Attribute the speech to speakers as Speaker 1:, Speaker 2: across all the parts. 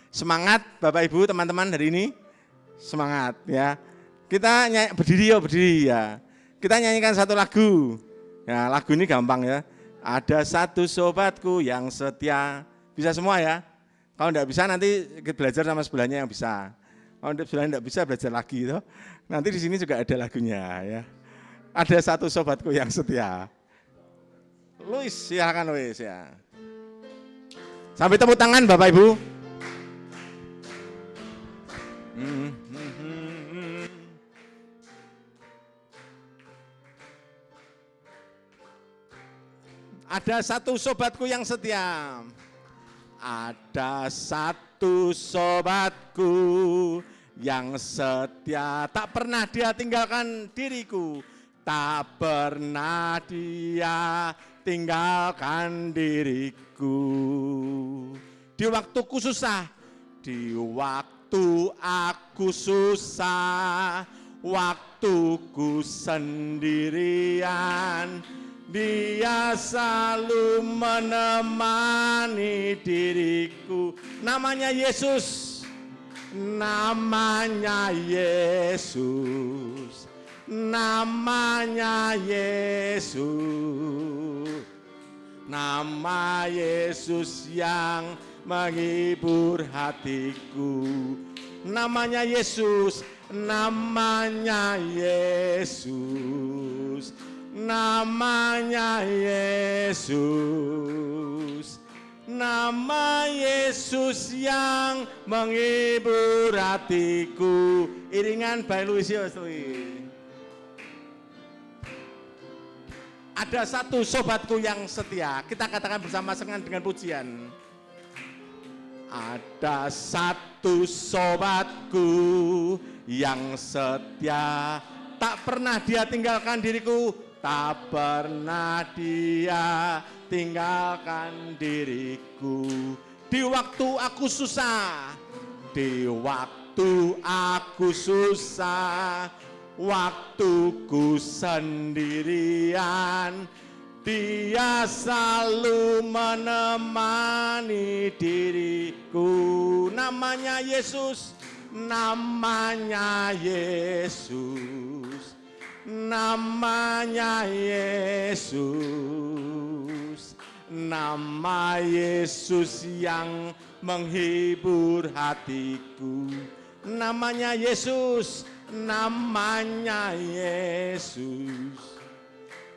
Speaker 1: Semangat Bapak Ibu, teman-teman hari ini. Semangat ya. Kita berdiri ya. Kita nyanyikan satu lagu. Ya, lagu ini gampang ya. Ada satu sobatku yang setia. Bisa semua ya. Kalau enggak bisa nanti kita belajar sama sebelahnya yang bisa. Kalau sebelahnya enggak bisa belajar lagi itu. Nanti di sini juga ada lagunya ya. Ada satu sobatku yang setia. Luis, silakan Luis ya. Sampai tepuk tangan Bapak Ibu. Ada satu sobatku yang setia. Ada satu sobatku yang setia, tak pernah dia tinggalkan diriku. Tak pernah dia tinggalkan diriku. Di waktuku susah, di waktu aku susah, waktuku sendirian, dia selalu menemani diriku. Namanya Yesus, namanya Yesus, namanya Yesus. Nama Yesus yang menghibur hatiku. Namanya Yesus, namanya Yesus, namanya Yesus. Nama Yesus yang menghibur hatiku. Iringan by Luisius. Ada satu sobatku yang setia. Kita katakan bersama-sama dengan pujian. Ada satu sobatku yang setia, tak pernah dia tinggalkan diriku. Tak pernah dia tinggalkan diriku. Di waktu aku susah, di waktu aku susah, waktuku sendirian, dia selalu menemani diriku. Namanya Yesus, namanya Yesus, namanya Yesus. Nama Yesus yang menghibur hatiku. Namanya Yesus, namanya Yesus,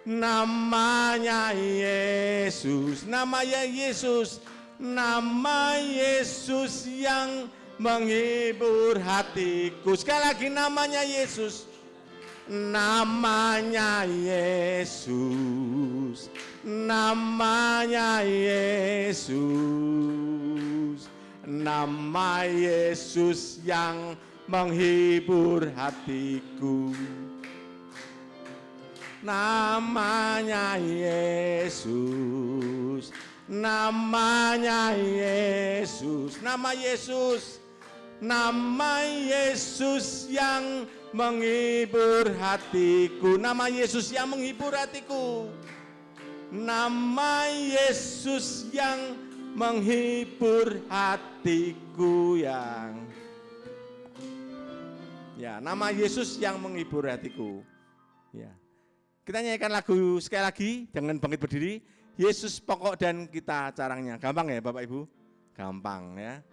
Speaker 1: namanya Yesus, namanya Yesus, nama Yesus yang menghibur hatiku. Sekali lagi namanya Yesus, namanya Yesus, namanya Yesus, nama Yesus yang menghibur hatiku. Namanya Yesus, namanya Yesus, nama Yesus, nama Yesus yang menghibur hatiku. Nama Yesus yang menghibur hatiku. Nama Yesus yang menghibur hatiku yang nama Yesus yang menghibur hatiku. Ya. Kita nyanyikan lagu sekali lagi dengan bangkit berdiri. Yesus pokok dan kita carangnya. Gampang ya Bapak Ibu? Gampang ya.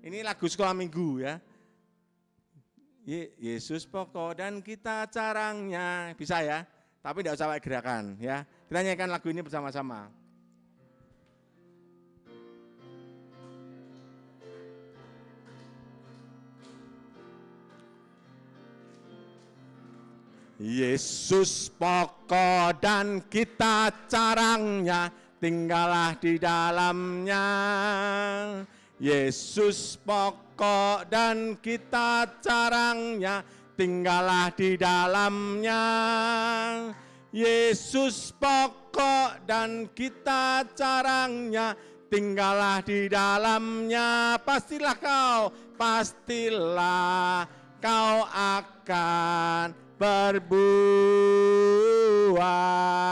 Speaker 1: Ini lagu sekolah minggu ya. Yesus pokok dan kita carangnya. Bisa ya? Tapi tidak usah pakai gerakan ya. Kita nyanyikan lagu ini bersama-sama. Yesus pokok dan kita carangnya, tinggallah di dalamnya. Yesus pokok dan kita carangnya, tinggallah di dalamnya. Yesus pokok dan kita carangnya, tinggallah di dalamnya. Pastilah kau akan berbuah.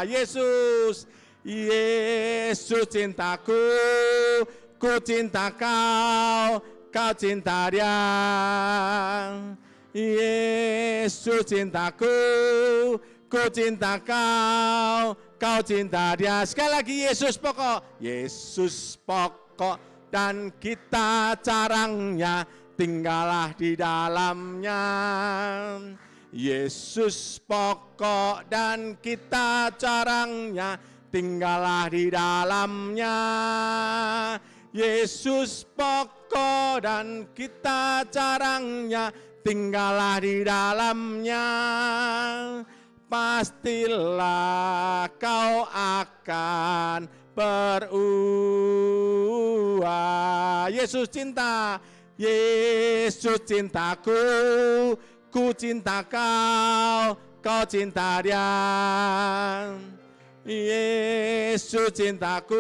Speaker 1: Yesus, Yesus cintaku, ku cinta kau, kau cinta dia. Yesus cintaku, ku cinta kau, kau cinta dia. Sekali lagi Yesus pokok, Yesus pokok dan kita carangnya, tinggallah di dalamnya. Yesus pokok dan kita carangnya, tinggallah di dalamnya. Yesus pokok dan kita carangnya, tinggallah di dalamnya. Pastilah kau akan berubah. Yesus cinta, Yesus cintaku, ku cinta kau, kau cinta dia. Yesus cintaku,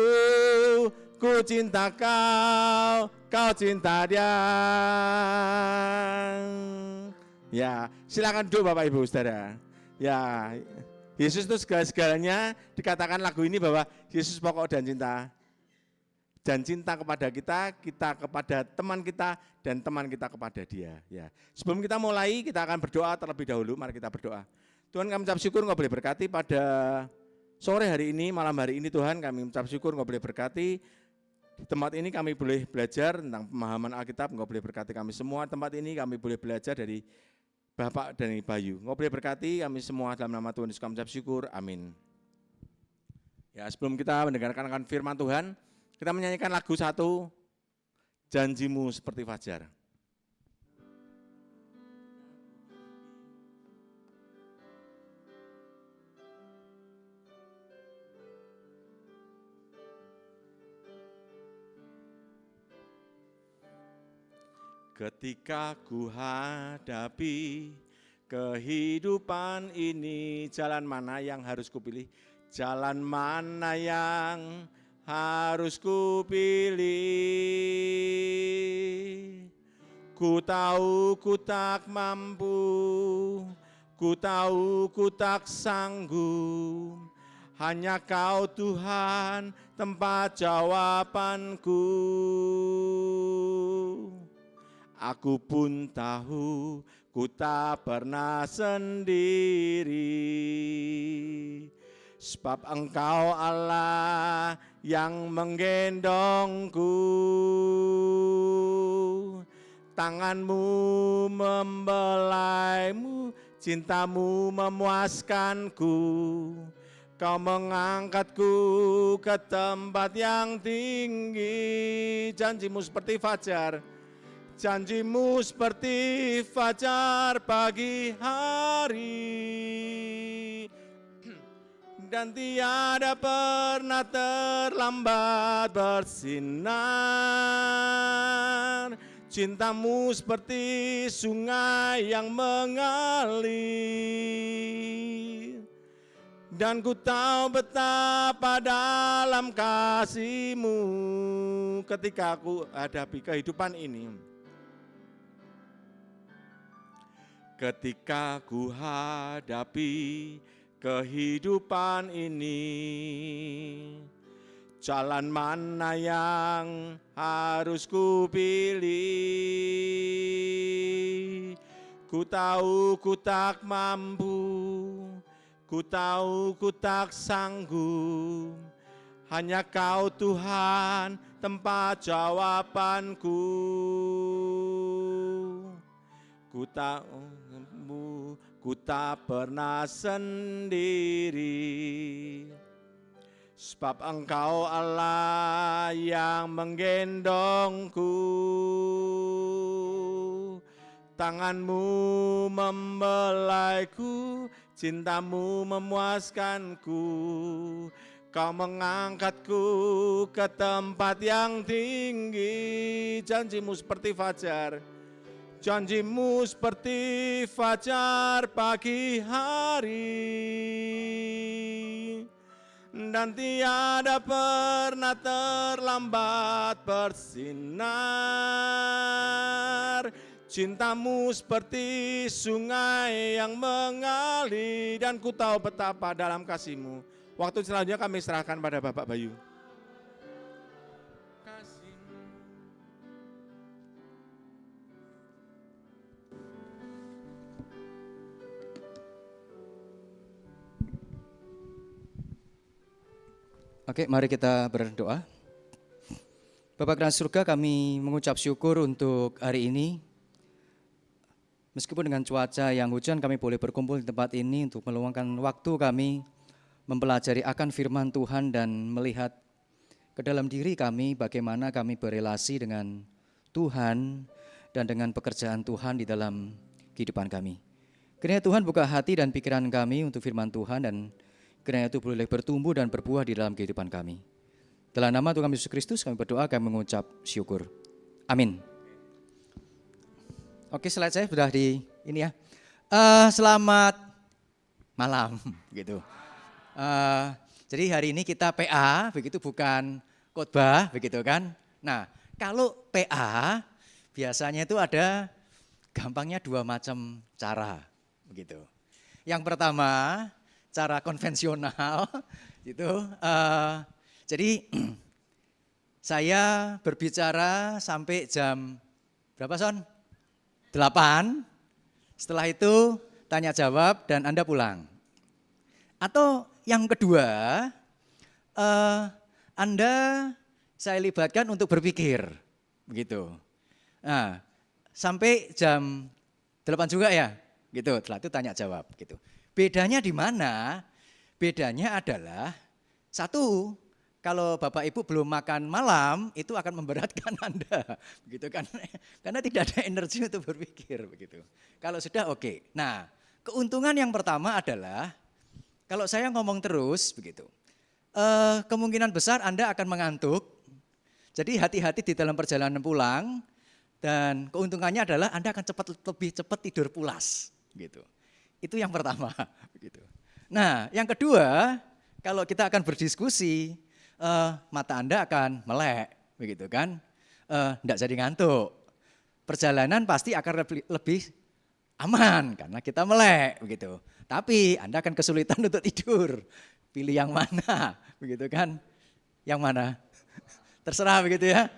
Speaker 1: ku cinta kau, kau cinta dia. Ya, silakan duduk Bapak Ibu Saudara. Ya, Yesus itu segala-segalanya. Dikatakan lagu ini bahwa Yesus pokok dan cinta. Dan cinta kepada kita, kita kepada teman kita, dan teman kita kepada dia. Ya. Sebelum kita mulai, kita akan berdoa terlebih dahulu. Mari kita berdoa. Tuhan, kami ucap syukur Engkau boleh berkati pada sore hari ini, malam hari ini Tuhan. Kami ucap syukur Engkau boleh berkati. Di tempat ini kami boleh belajar tentang pemahaman Alkitab. Engkau boleh berkati kami semua. Tempat ini kami boleh belajar dari Bapak dan Bayu. Engkau boleh berkati kami semua dalam nama Tuhan Yesus kami ucap syukur. Amin. Ya, sebelum kita mendengarkan firman Tuhan, kita menyanyikan lagu satu, Janjimu Seperti Fajar. Ketika ku hadapi kehidupan ini, jalan mana yang harus kupilih? Jalan mana yang harus kupilih? Ku tahu ku tak mampu, ku tahu ku tak sanggup. Hanya Kau Tuhan tempat jawabanku. Aku pun tahu ku tak pernah sendiri, sebab Engkau Allah yang menggendongku. Tangan-Mu membelaimu, cinta-Mu memuaskanku. Kau mengangkatku ke tempat yang tinggi. Janji-Mu seperti fajar, janji-Mu seperti fajar pagi hari, dan tiada pernah terlambat bersinar. Cinta-Mu seperti sungai yang mengalir, dan ku tahu betapa dalam kasih-Mu. Ketika aku hadapi kehidupan ini, ketika ku hadapi kehidupan ini, jalan mana yang harus ku pilih? Ku tahu ku tak mampu, ku tahu ku tak sanggup. Hanya Kau Tuhan tempat jawabanku. Ku tahu ku tak pernah sendiri, sebab Engkau Allah yang menggendongku. Tangan-Mu membelaiku, cinta-Mu memuaskanku. Kau mengangkatku ke tempat yang tinggi. Janji-Mu seperti fajar, janji-Mu seperti fajar pagi hari, dan tiada pernah terlambat bersinar. Cinta-Mu seperti sungai yang mengalir, dan ku tahu betapa dalam kasih-Mu. Waktu selanjutnya kami serahkan pada Bapak Bayu.
Speaker 2: Oke, mari kita berdoa. Bapa Kristus surga, kami mengucap syukur untuk hari ini. Meskipun dengan cuaca yang hujan, kami boleh berkumpul di tempat ini untuk meluangkan waktu kami mempelajari akan firman Tuhan dan melihat ke dalam diri kami bagaimana kami berelasi dengan Tuhan dan dengan pekerjaan Tuhan di dalam kehidupan kami. Kiranya Tuhan buka hati dan pikiran kami untuk firman Tuhan dan kiranya itu boleh bertumbuh dan berbuah di dalam kehidupan kami. Dalam nama Tuhan Yesus Kristus kami berdoa, kami mengucap syukur. Amin. Oke, slide saya sudah di ini ya. Selamat malam gitu. Jadi hari ini kita PA, begitu bukan khotbah, begitu kan. Nah, kalau PA biasanya itu ada gampangnya dua macam cara, begitu. Yang pertama, cara konvensional, gitu. Jadi saya berbicara sampai jam berapa Son? 8. Setelah itu tanya jawab dan Anda pulang. Atau yang kedua, Anda saya libatkan untuk berpikir, begitu. Nah, sampai jam 8 juga ya, gitu. Setelah itu tanya jawab, gitu. Bedanya di mana? Bedanya adalah satu, kalau Bapak Ibu belum makan malam itu akan memberatkan Anda, begitu kan? Karena tidak ada energi untuk berpikir, begitu. Kalau sudah oke. Nah, keuntungan yang pertama adalah kalau saya ngomong terus, begitu, kemungkinan besar Anda akan mengantuk. Jadi hati-hati di dalam perjalanan pulang dan keuntungannya adalah Anda akan lebih cepat tidur pulas, gitu. Itu yang pertama, begitu. Nah, yang kedua, kalau kita akan berdiskusi, mata Anda akan melek, begitu kan? Enggak jadi ngantuk. Perjalanan pasti akan lebih aman karena kita melek, begitu. Tapi Anda akan kesulitan untuk tidur. Pilih yang mana, begitu kan? Yang mana? Terserah begitu ya.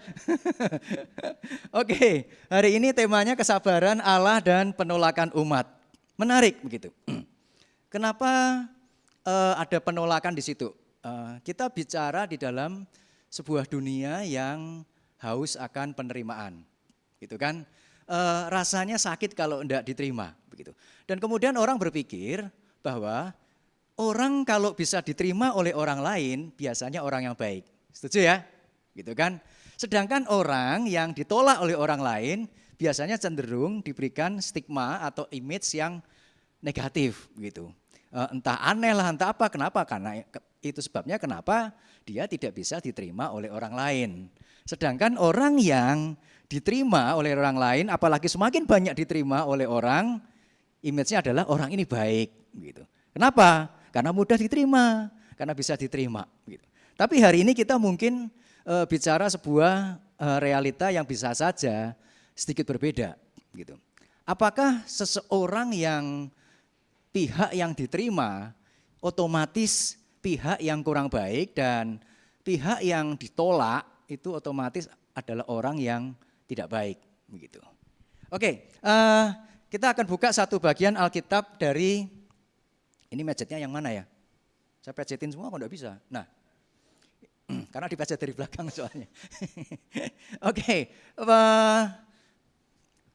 Speaker 2: Oke, hari ini temanya kesabaran Allah dan penolakan umat. Menarik begitu. Kenapa ada penolakan di situ? Kita bicara di dalam sebuah dunia yang haus akan penerimaan, gitu kan? Rasanya sakit kalau tidak diterima, begitu. Dan kemudian orang berpikir bahwa orang kalau bisa diterima oleh orang lain biasanya orang yang baik, setuju ya? Gitu kan? Sedangkan orang yang ditolak oleh orang lain biasanya cenderung diberikan stigma atau image yang negatif, begitu. Entah aneh lah, entah apa, kenapa? Karena itu sebabnya kenapa dia tidak bisa diterima oleh orang lain. Sedangkan orang yang diterima oleh orang lain, apalagi semakin banyak diterima oleh orang, image-nya adalah orang ini baik, gitu. Kenapa? Karena mudah diterima, karena bisa diterima, gitu. Tapi hari ini kita mungkin bicara sebuah realita yang bisa saja sedikit berbeda, gitu. Apakah seseorang yang pihak yang diterima otomatis pihak yang kurang baik dan pihak yang ditolak itu otomatis adalah orang yang tidak baik, begitu. Oke, kita akan buka satu bagian Alkitab dari, ini gadgetnya yang mana ya? Saya pecetin semua kok enggak bisa. Nah, karena dipencet dari belakang soalnya. Oke,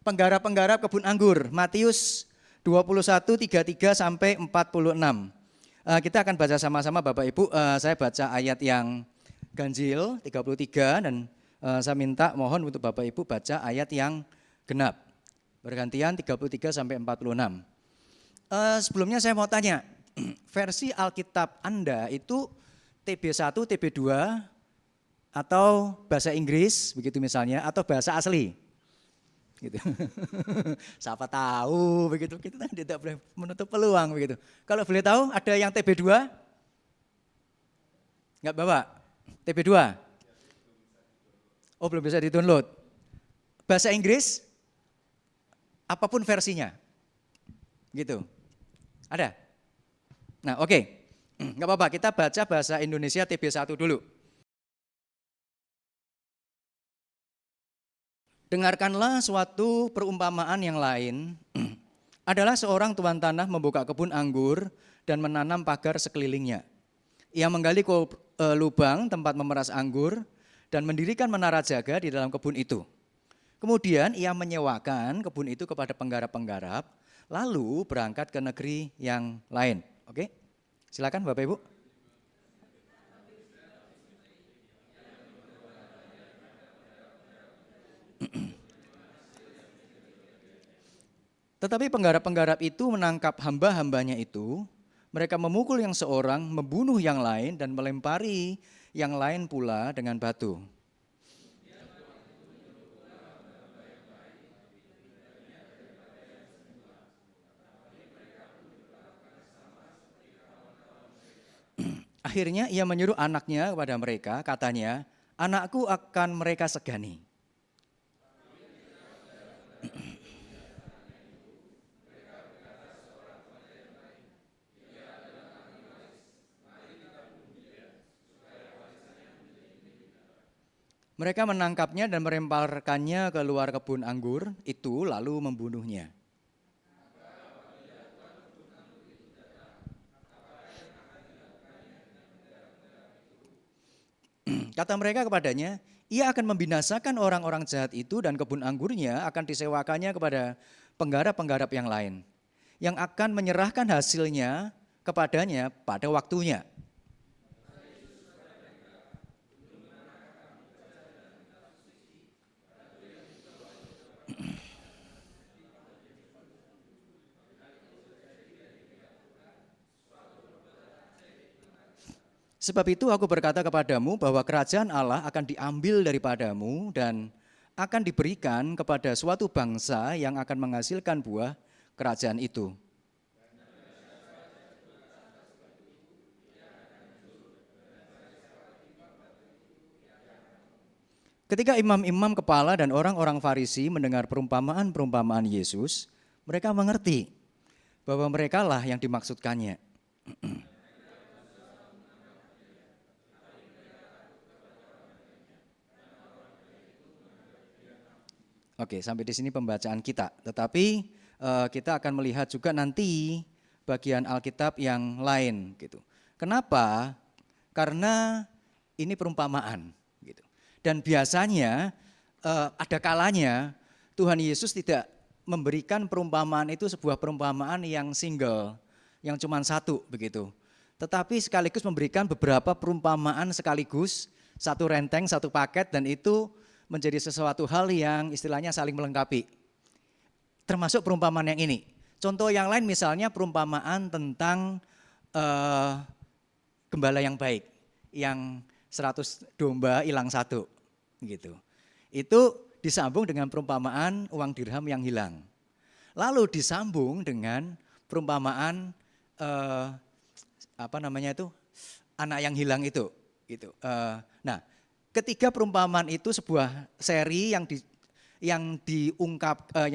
Speaker 2: penggarap-penggarap kebun anggur, Matius 21:33 sampai 46. Kita akan baca sama-sama Bapak Ibu. Saya baca ayat yang ganjil 33 dan saya minta mohon untuk Bapak Ibu baca ayat yang genap. Bergantian 33 sampai 46. Sebelumnya saya mau tanya, versi Alkitab Anda itu TB1, TB2 atau bahasa Inggris begitu misalnya atau bahasa asli? Gitu. Siapa tahu begitu, kita tidak boleh menutup peluang begitu. Kalau boleh tahu ada yang TB2? Enggak bawa? TB2? Oh, belum bisa di-download. Bahasa Inggris? Apapun versinya. Gitu. Ada? Nah, oke. Enggak apa-apa, kita baca bahasa Indonesia TB1 dulu. Dengarkanlah suatu perumpamaan yang lain. Adalah seorang tuan tanah membuka kebun anggur dan menanam pagar sekelilingnya. Ia menggali lubang tempat memeras anggur dan mendirikan menara jaga di dalam kebun itu. Kemudian ia menyewakan kebun itu kepada penggarap-penggarap, lalu berangkat ke negeri yang lain. Oke, silakan Bapak Ibu. Tetapi penggarap-penggarap itu menangkap hamba-hambanya itu, mereka memukul yang seorang, membunuh yang lain, dan melempari yang lain pula dengan batu. Akhirnya ia menyuruh anaknya kepada mereka, katanya, anakku akan mereka segani. Mereka menangkapnya dan melemparkannya ke luar kebun anggur itu lalu membunuhnya. Kata mereka kepadanya, ia akan membinasakan orang-orang jahat itu dan kebun anggurnya akan disewakannya kepada penggarap-penggarap yang lain, yang akan menyerahkan hasilnya kepadanya pada waktunya. Sebab itu aku berkata kepadamu bahwa kerajaan Allah akan diambil daripadamu dan akan diberikan kepada suatu bangsa yang akan menghasilkan buah kerajaan itu. Ketika imam-imam kepala dan orang-orang Farisi mendengar perumpamaan-perumpamaan Yesus, mereka mengerti bahwa merekalah yang dimaksudkannya. Oke, sampai di sini pembacaan kita. Tetapi kita akan melihat juga nanti bagian Alkitab yang lain gitu. Kenapa? Karena ini perumpamaan gitu. Dan biasanya ada kalanya Tuhan Yesus tidak memberikan perumpamaan itu sebuah perumpamaan yang single, yang cuma satu begitu. Tetapi sekaligus memberikan beberapa perumpamaan sekaligus, satu renteng, satu paket, dan itu menjadi sesuatu hal yang istilahnya saling melengkapi. Termasuk perumpamaan yang ini. Contoh yang lain misalnya perumpamaan tentang gembala yang baik, yang 100 domba hilang satu, gitu. Itu disambung dengan perumpamaan uang dirham yang hilang. Lalu disambung dengan perumpamaan anak yang hilang itu, gitu. Nah, ketiga perumpamaan itu sebuah seri yang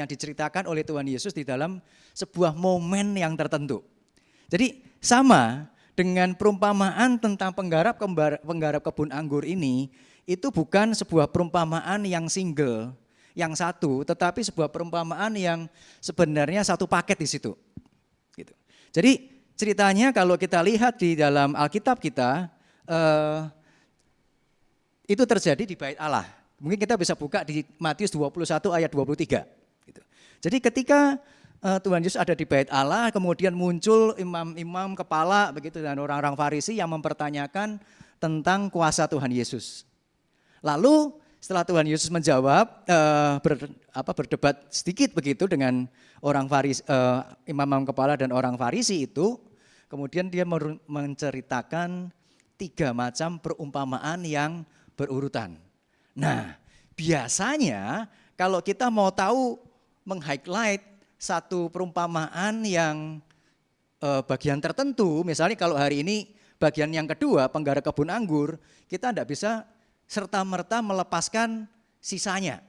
Speaker 2: diceritakan oleh Tuhan Yesus di dalam sebuah momen yang tertentu. Jadi sama dengan perumpamaan tentang penggarap kebun anggur ini, itu bukan sebuah perumpamaan yang single, yang satu, tetapi sebuah perumpamaan yang sebenarnya satu paket di situ. Gitu. Jadi ceritanya kalau kita lihat di dalam Alkitab kita, itu terjadi di Bait Allah. Mungkin kita bisa buka di Matius 21 ayat 23. Gitu. Jadi ketika Tuhan Yesus ada di Bait Allah, kemudian muncul imam-imam kepala begitu dan orang-orang Farisi yang mempertanyakan tentang kuasa Tuhan Yesus. Lalu setelah Tuhan Yesus menjawab, berdebat sedikit begitu dengan orang Farisi, imam-imam kepala dan orang Farisi itu, kemudian dia menceritakan 3 macam perumpamaan yang berurutan. Nah, biasanya kalau kita mau tahu meng-highlight satu perumpamaan yang bagian tertentu, misalnya kalau hari ini bagian yang kedua, penggarap kebun anggur, kita tidak bisa serta-merta melepaskan sisanya.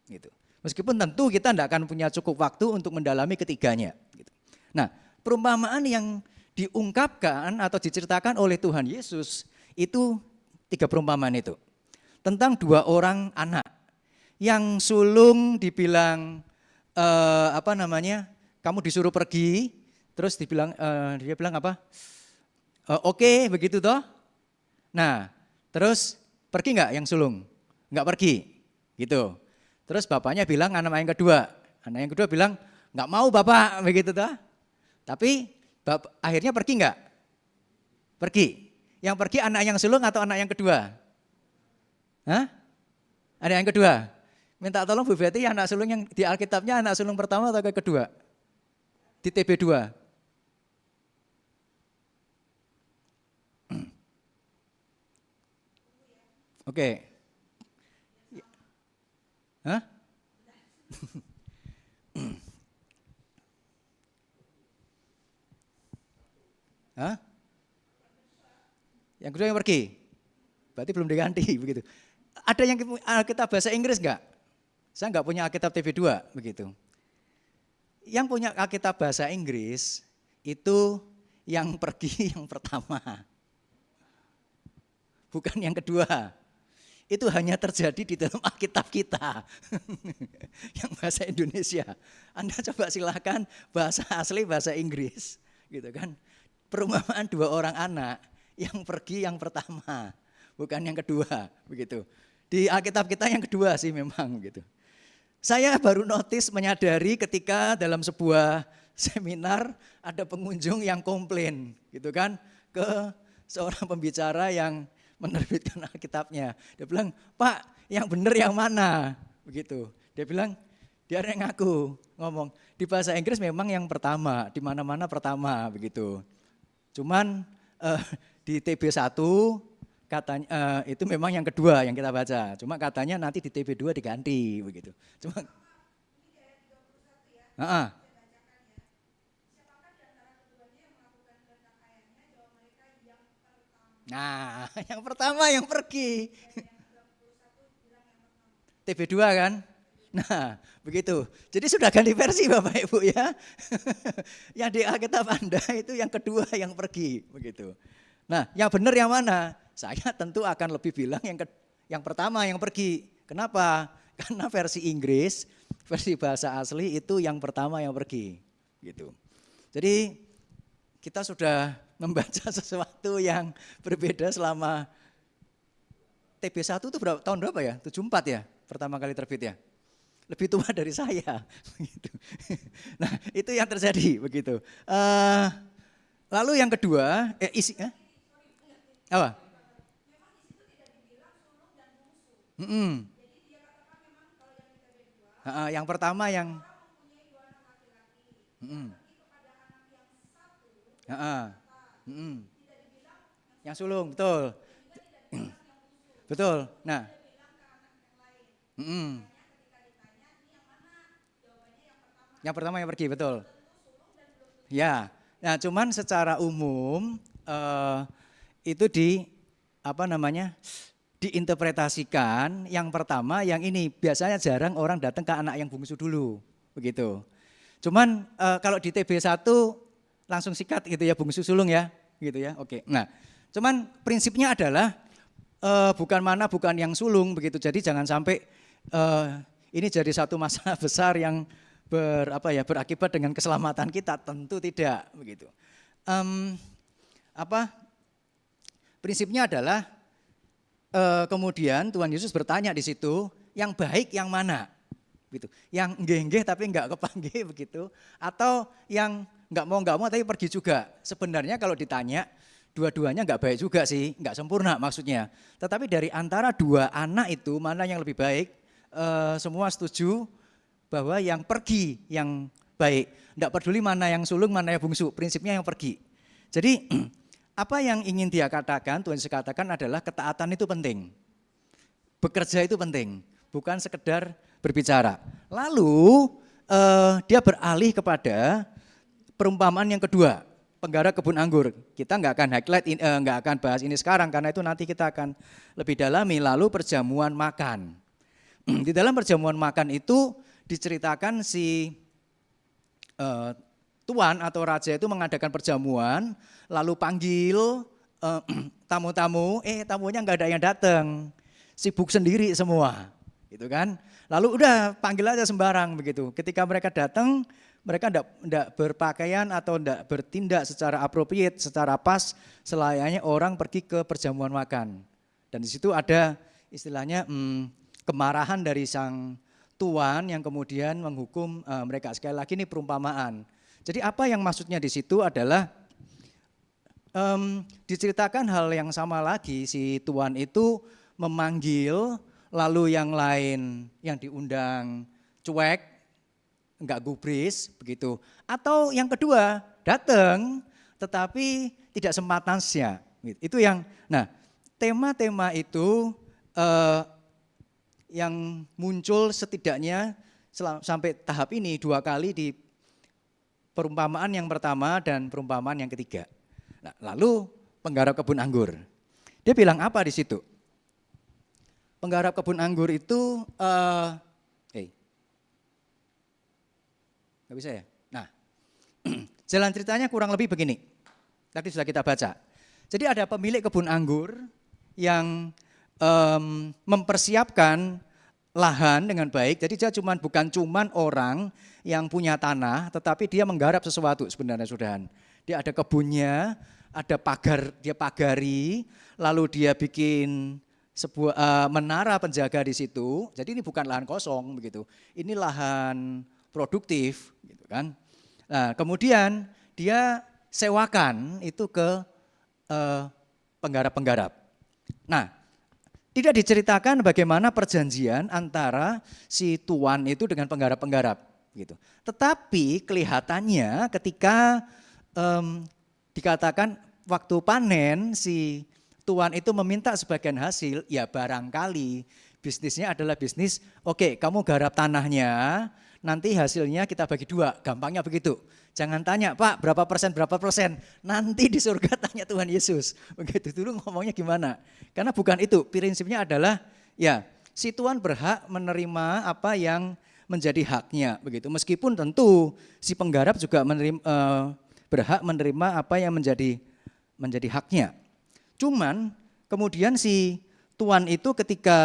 Speaker 2: Gitu. Meskipun tentu kita tidak akan punya cukup waktu untuk mendalami ketiganya. Gitu. Nah, perumpamaan yang diungkapkan atau diceritakan oleh Tuhan Yesus itu 3 perumpamaan itu. Tentang 2 orang anak yang sulung dibilang kamu disuruh pergi, terus dia bilang apa? Oke, begitu toh. Nah, terus pergi nggak yang sulung? Nggak pergi, gitu. Terus bapaknya bilang anak yang kedua. Anak yang kedua bilang, nggak mau bapak, begitu toh. Tapi akhirnya pergi nggak? Pergi. Yang pergi anak yang sulung atau anak yang kedua? Hah? Anak yang kedua. Minta tolong Bu Betty, anak sulung yang di Alkitabnya anak sulung pertama atau kedua? Di TB2. Oke. Hah? Hah? Yang kedua yang pergi. Berarti belum diganti begitu. Ada yang Alkitab bahasa Inggris enggak? Saya enggak punya Alkitab TB2 begitu. Yang punya Alkitab bahasa Inggris itu yang pergi yang pertama. Bukan yang kedua. Itu hanya terjadi di dalam Alkitab kita. Yang bahasa Indonesia. Anda coba silakan bahasa asli bahasa Inggris, gitu kan. Perumpamaan 2 orang anak, yang pergi yang pertama, bukan yang kedua, begitu. Di Alkitab kita yang kedua sih memang gitu. Saya baru notice menyadari ketika dalam sebuah seminar ada pengunjung yang komplain, gitu kan, ke seorang pembicara yang menerbitkan Alkitabnya. Dia bilang, "Pak, yang benar yang mana?" Begitu. Dia bilang, dia ada yang ngaku ngomong, di bahasa Inggris memang yang pertama, di mana-mana pertama begitu. Cuman di TB1 katanya itu memang yang kedua yang kita baca. Cuma katanya nanti di TB2 diganti begitu. Cuma Nah, yang pertama yang pergi. TB2 kan? Nah, begitu. Jadi sudah ganti versi Bapak Ibu ya. Yang di Alkitab Anda itu yang kedua yang pergi, begitu. Nah, yang benar yang mana? Saya tentu akan lebih bilang yang pertama yang pergi. Kenapa? Karena versi Inggris, versi bahasa asli itu yang pertama yang pergi, gitu. Jadi kita sudah membaca sesuatu yang berbeda selama TB1 itu tahun berapa ya? 74 ya? Pertama kali terbit ya? Lebih tua dari saya. Begitu. Nah itu yang terjadi begitu. Lalu yang kedua, apa? Yang pertama yang yang sulung, betul. Betul. Nah, yang pertama yang pergi, betul. Ya, nah cuman secara umum itu diinterpretasikan yang pertama yang ini biasanya jarang orang datang ke anak yang bungsu dulu, begitu. Cuman kalau di TB1 langsung sikat gitu ya bungsu sulung ya, gitu ya. Oke. Nah, cuman prinsipnya adalah bukan yang sulung begitu. Jadi jangan sampai ini jadi satu masalah besar yang berakibat dengan keselamatan kita, tentu tidak begitu. Prinsipnya adalah kemudian Tuhan Yesus bertanya di situ, yang baik yang mana? Gitu. Yang nggih-nggih tapi enggak kepanggih begitu, atau yang enggak mau tapi pergi juga. Sebenarnya kalau ditanya dua-duanya enggak baik juga sih, enggak sempurna maksudnya. Tetapi dari antara 2 anak itu mana yang lebih baik? Semua setuju bahwa yang pergi yang baik. Enggak peduli mana yang sulung, mana yang bungsu, prinsipnya yang pergi. Jadi apa yang ingin dia katakan, Tuhan Yesus katakan adalah ketaatan itu penting. Bekerja itu penting, bukan sekedar berbicara. Lalu dia beralih kepada perumpamaan yang kedua, penggara kebun anggur. Kita nggak akan highlight, nggak akan bahas ini sekarang karena itu nanti kita akan lebih dalami. Lalu perjamuan makan. Di dalam perjamuan makan itu diceritakan si tuan atau raja itu mengadakan perjamuan, lalu panggil tamu-tamu, tamunya nggak ada yang datang, sibuk sendiri semua, gitu kan? Lalu udah panggil aja sembarang begitu. Ketika mereka datang, mereka tidak berpakaian atau tidak bertindak secara appropriate, secara pas selayaknya orang pergi ke perjamuan makan. Dan di situ ada istilahnya kemarahan dari sang tuan yang kemudian menghukum mereka. Sekali lagi ini perumpamaan. Jadi apa yang maksudnya di situ adalah diceritakan hal yang sama lagi, si tuan itu memanggil, lalu yang lain yang diundang cuek, enggak gubris begitu. Atau yang kedua, datang tetapi tidak sempatasnya. Itu yang, nah tema-tema itu yang muncul setidaknya sampai tahap ini 2 kali di perumpamaan yang pertama dan perumpamaan yang ketiga. Nah, lalu penggarap kebun anggur, dia bilang apa di situ? Penggarap kebun anggur itu nggak bisa ya? Nah, jalan ceritanya kurang lebih begini. Tadi sudah kita baca. Jadi ada pemilik kebun anggur yang mempersiapkan lahan dengan baik. Jadi dia bukan cuman orang yang punya tanah, tetapi dia menggarap sesuatu sebenarnya, saudara. Dia ada kebunnya, ada pagar, dia pagari, lalu dia bikin sebuah menara penjaga di situ. Jadi ini bukan lahan kosong begitu. Ini lahan produktif gitu kan. Nah, kemudian dia sewakan itu ke penggarap-penggarap. Nah, tidak diceritakan bagaimana perjanjian antara si tuan itu dengan penggarap-penggarap gitu. Tetapi kelihatannya ketika dikatakan waktu panen si tuan itu meminta sebagian hasil, ya barangkali bisnisnya adalah bisnis, oke, kamu garap tanahnya, nanti hasilnya kita bagi 2, gampangnya begitu. Jangan tanya, Pak berapa persen, nanti di surga tanya Tuhan Yesus. Begitu dulu ngomongnya gimana. Karena bukan itu, prinsipnya adalah ya si tuan berhak menerima apa yang menjadi haknya. Begitu. Meskipun tentu si penggarap juga berhak menerima apa yang menjadi haknya. Cuman kemudian si tuan itu ketika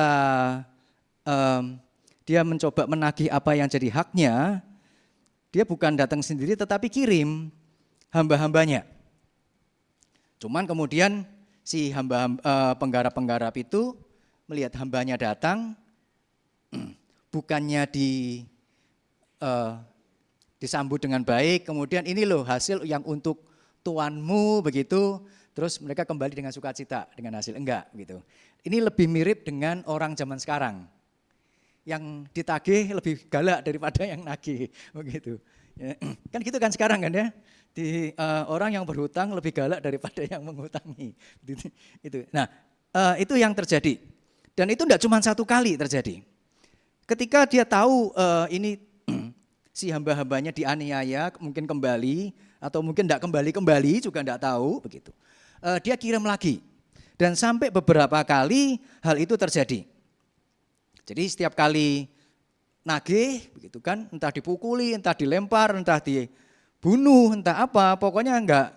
Speaker 2: dia mencoba menagih apa yang jadi haknya, dia bukan datang sendiri tetapi kirim hamba-hambanya. Cuman kemudian si penggarap-penggarap itu melihat hambanya datang, bukannya disambut dengan baik, kemudian ini loh hasil yang untuk tuanmu begitu, terus mereka kembali dengan sukacita dengan hasil, enggak gitu. Ini lebih mirip dengan orang zaman sekarang. Yang ditagih lebih galak daripada yang nagih begitu. Ya, kan gitu kan sekarang kan ya. Orang yang berhutang lebih galak daripada yang menghutangi. Itu. Nah, itu yang terjadi. Dan itu tidak cuma 1 kali terjadi. Ketika dia tahu ini si hamba-hambanya dianiaya, mungkin kembali atau mungkin tidak kembali juga tidak tahu begitu. Dia kirim lagi. Dan sampai beberapa kali hal itu terjadi. Jadi setiap kali nagih begitu kan, entah dipukuli, entah dilempar, entah dibunuh, entah apa, pokoknya enggak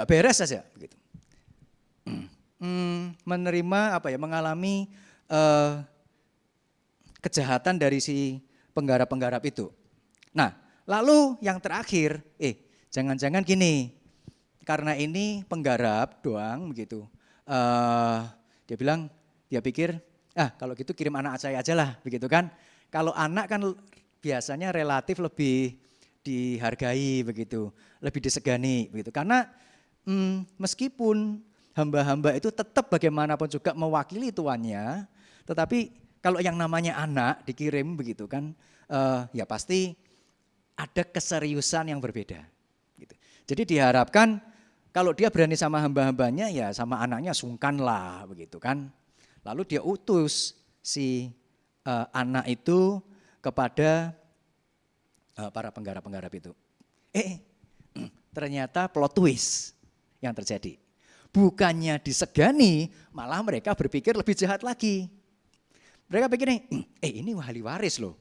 Speaker 2: beres saja begitu. Menerima mengalami kejahatan dari si penggarap-penggarap itu. Nah, lalu yang terakhir, jangan-jangan gini, karena ini penggarap doang begitu. Dia pikir, kalau gitu kirim anak saya aja lah begitu kan. Kalau anak kan biasanya relatif lebih dihargai begitu, lebih disegani begitu. Karena meskipun hamba-hamba itu tetap bagaimanapun juga mewakili tuannya, tetapi kalau yang namanya anak dikirim begitu kan, ya pasti ada keseriusan yang berbeda. Gitu. Jadi diharapkan kalau dia berani sama hamba-hambanya, ya sama anaknya sungkan lah begitu kan. Lalu dia utus si anak itu kepada para penggarap-penggarap itu. Ternyata plot twist yang terjadi. Bukannya disegani, malah mereka berpikir lebih jahat lagi. Mereka pikir ini ahli waris loh.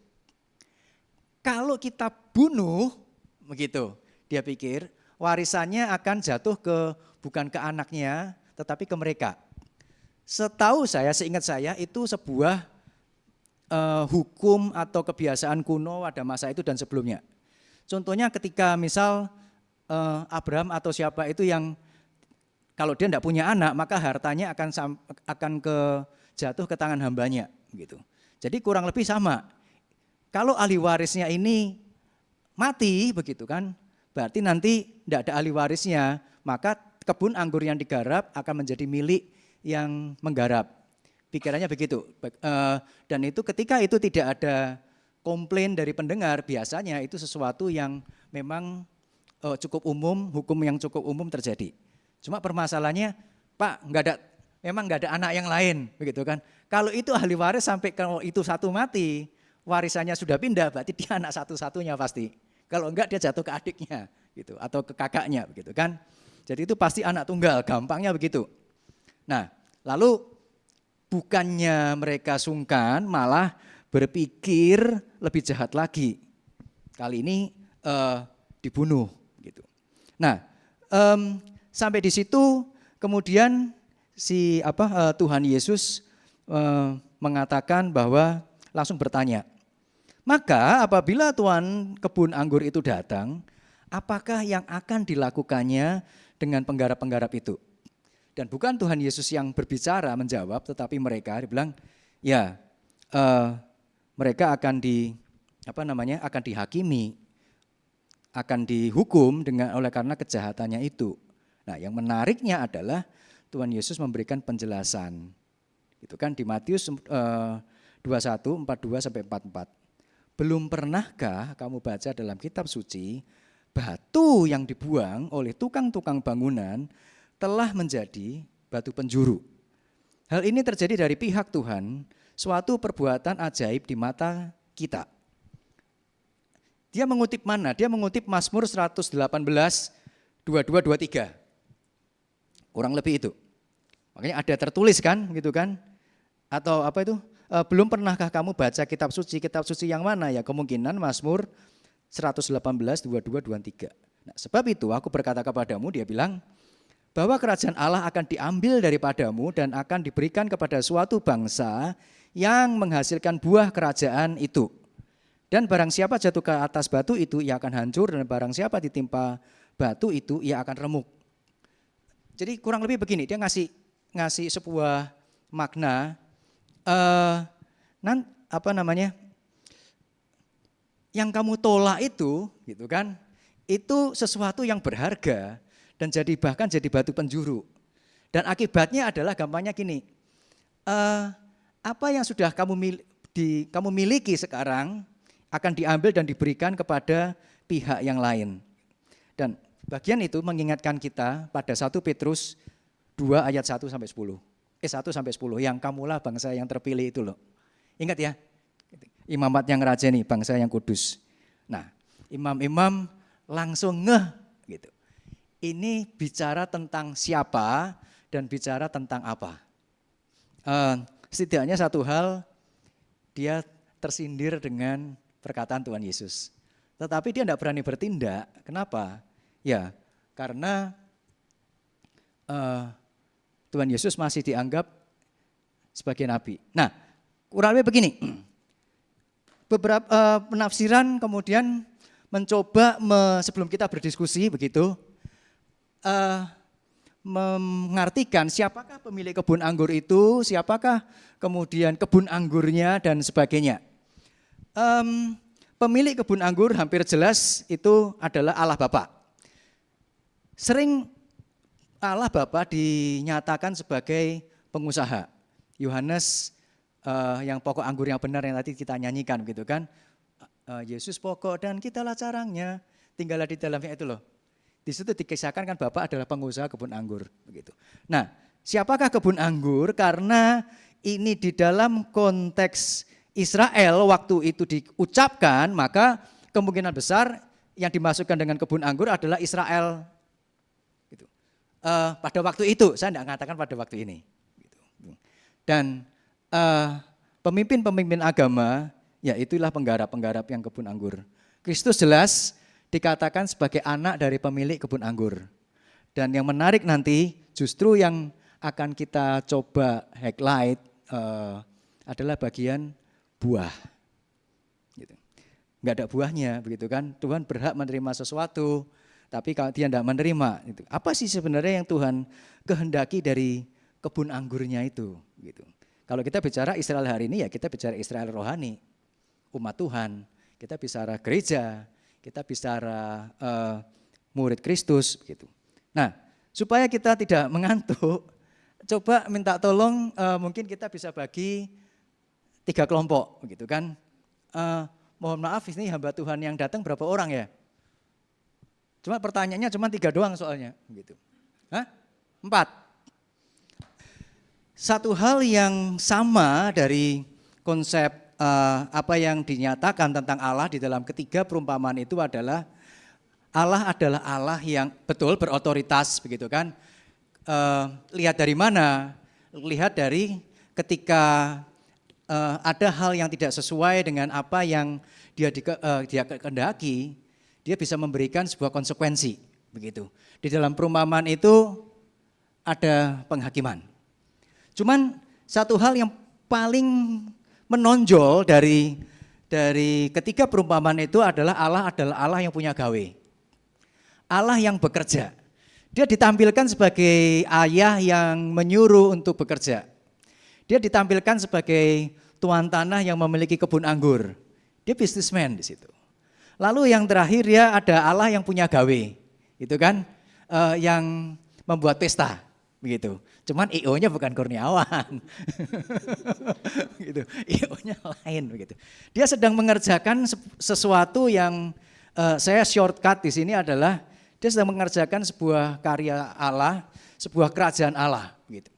Speaker 2: Kalau kita bunuh, begitu, dia pikir warisannya akan jatuh bukan ke anaknya, tetapi ke mereka. Seingat saya itu sebuah hukum atau kebiasaan kuno pada masa itu dan sebelumnya. Contohnya ketika misal Abraham atau siapa itu yang kalau dia tidak punya anak, maka hartanya akan jatuh ke tangan hambanya, gitu. Jadi kurang lebih sama. Kalau ahli warisnya ini mati, begitu kan, berarti nanti tidak ada ahli warisnya, maka kebun anggur yang digarap akan menjadi milik yang menggarap. Pikirannya begitu. Dan itu ketika itu tidak ada komplain dari pendengar, biasanya itu sesuatu yang memang cukup umum, hukum yang cukup umum terjadi. Cuma permasalahannya, Pak, memang nggak ada anak yang lain, begitu kan? Kalau itu ahli waris sampai kalau itu satu mati, warisannya sudah pindah, berarti dia anak satu-satunya pasti. Kalau enggak dia jatuh ke adiknya, gitu, atau ke kakaknya, begitu kan? Jadi itu pasti anak tunggal, gampangnya begitu. Nah, lalu bukannya mereka sungkan, malah berpikir lebih jahat lagi. Kali ini dibunuh, gitu. Nah, sampai di situ kemudian Tuhan Yesus mengatakan bahwa langsung bertanya, maka apabila Tuan kebun anggur itu datang, apakah yang akan dilakukannya dengan penggarap-penggarap itu? Dan bukan Tuhan Yesus yang berbicara menjawab, tetapi mereka bilang, ya mereka akan dihakimi, akan dihukum oleh karena kejahatannya itu. Nah, yang menariknya adalah Tuhan Yesus memberikan penjelasan. Itu kan di Matius 21, 42 sampai 44. Belum pernahkah kamu baca dalam kitab suci, batu yang dibuang oleh tukang-tukang bangunan telah menjadi batu penjuru. Hal ini terjadi dari pihak Tuhan, suatu perbuatan ajaib di mata kita. Dia mengutip mana? Dia mengutip Mazmur 118, 22, 23. Kurang lebih itu. Makanya ada tertulis kan, gitu kan? Atau apa itu? Belum pernahkah kamu baca kitab suci yang mana? Ya kemungkinan Mazmur 118, 22, 23. Nah, sebab itu aku berkata kepadamu, dia bilang, bahwa kerajaan Allah akan diambil daripadamu dan akan diberikan kepada suatu bangsa yang menghasilkan buah kerajaan itu. Dan barang siapa jatuh ke atas batu itu, ia akan hancur, dan barang siapa ditimpa batu itu, ia akan remuk. Jadi kurang lebih begini, dia ngasih sebuah makna, yang kamu tolak itu, gitu kan, itu sesuatu yang berharga dan bahkan jadi batu penjuru. Dan akibatnya adalah gampangnya gini, apa yang sudah kamu miliki sekarang akan diambil dan diberikan kepada pihak yang lain. Dan bagian itu mengingatkan kita pada 1 Petrus 2 ayat 1 sampai 10. 1 sampai 10, yang kamulah bangsa yang terpilih itu loh. Ingat ya, imamat yang raja nih, bangsa yang kudus. Nah, imam-imam langsung ngeh gitu. Ini bicara tentang siapa dan bicara tentang apa. Setidaknya satu hal, dia tersindir dengan perkataan Tuhan Yesus. Tetapi dia tidak berani bertindak. Kenapa? Ya, karena Tuhan Yesus masih dianggap sebagai nabi. Nah, kurang lebih begini. Beberapa penafsiran kemudian mencoba sebelum kita berdiskusi begitu, mengartikan siapakah pemilik kebun anggur itu, siapakah kemudian kebun anggurnya dan sebagainya. Pemilik kebun anggur hampir jelas itu adalah Allah Bapa. Sering Allah Bapa dinyatakan sebagai pengusaha. Yohanes yang pokok anggur yang benar yang tadi kita nyanyikan gitu kan. Yesus pokok dan kitalah carangnya, tinggallah di dalamnya itu loh. Di situ dikisahkan kan Bapak adalah pengusaha kebun anggur begitu. Nah, siapakah kebun anggur? Karena ini di dalam konteks Israel waktu itu diucapkan, maka kemungkinan besar yang dimasukkan dengan kebun anggur adalah Israel. Gitu. Pada waktu itu, saya tidak mengatakan pada waktu ini. Gitu. Dan pemimpin-pemimpin agama, ya itulah penggarap-penggarap yang kebun anggur. Kristus jelas dikatakan sebagai anak dari pemilik kebun anggur. Dan yang menarik nanti justru yang akan kita coba highlight adalah bagian buah. Gitu. nggak ada buahnya, begitu kan? Tuhan berhak menerima sesuatu, tapi kalau dia tidak menerima, itu apa sih sebenarnya yang Tuhan kehendaki dari kebun anggurnya itu? Gitu. Kalau kita bicara Israel hari ini ya kita bicara Israel rohani, umat Tuhan. Kita bicara gereja, kita bicara murid Kristus, gitu. Nah, supaya kita tidak mengantuk, coba minta tolong mungkin kita bisa bagi 3 kelompok, gitu kan? Mohon maaf ini hamba Tuhan yang datang berapa orang ya? Cuma pertanyaannya cuma 3 doang soalnya, gitu. Hah? 4. Satu hal yang sama dari konsep apa yang dinyatakan tentang Allah di dalam ketiga perumpamaan itu adalah Allah yang betul berotoritas, begitu kan? Lihat dari mana? Lihat dari ketika ada hal yang tidak sesuai dengan apa yang dia kehendaki, dia bisa memberikan sebuah konsekuensi, begitu. Di dalam perumpamaan itu ada penghakiman. Cuman satu hal yang paling menonjol dari ketiga perumpamaan itu adalah Allah yang punya gawe. Allah yang bekerja. Dia ditampilkan sebagai ayah yang menyuruh untuk bekerja. Dia ditampilkan sebagai tuan tanah yang memiliki kebun anggur. Dia businessman di situ. Lalu yang terakhir dia ada Allah yang punya gawe. Itu kan yang membuat pesta, begitu. Cuman IO-nya bukan Kurniawan. Gitu. IO-nya lain, begitu. Dia sedang mengerjakan sesuatu yang saya shortcut di sini adalah dia sedang mengerjakan sebuah karya Allah, sebuah kerajaan Allah, gitu.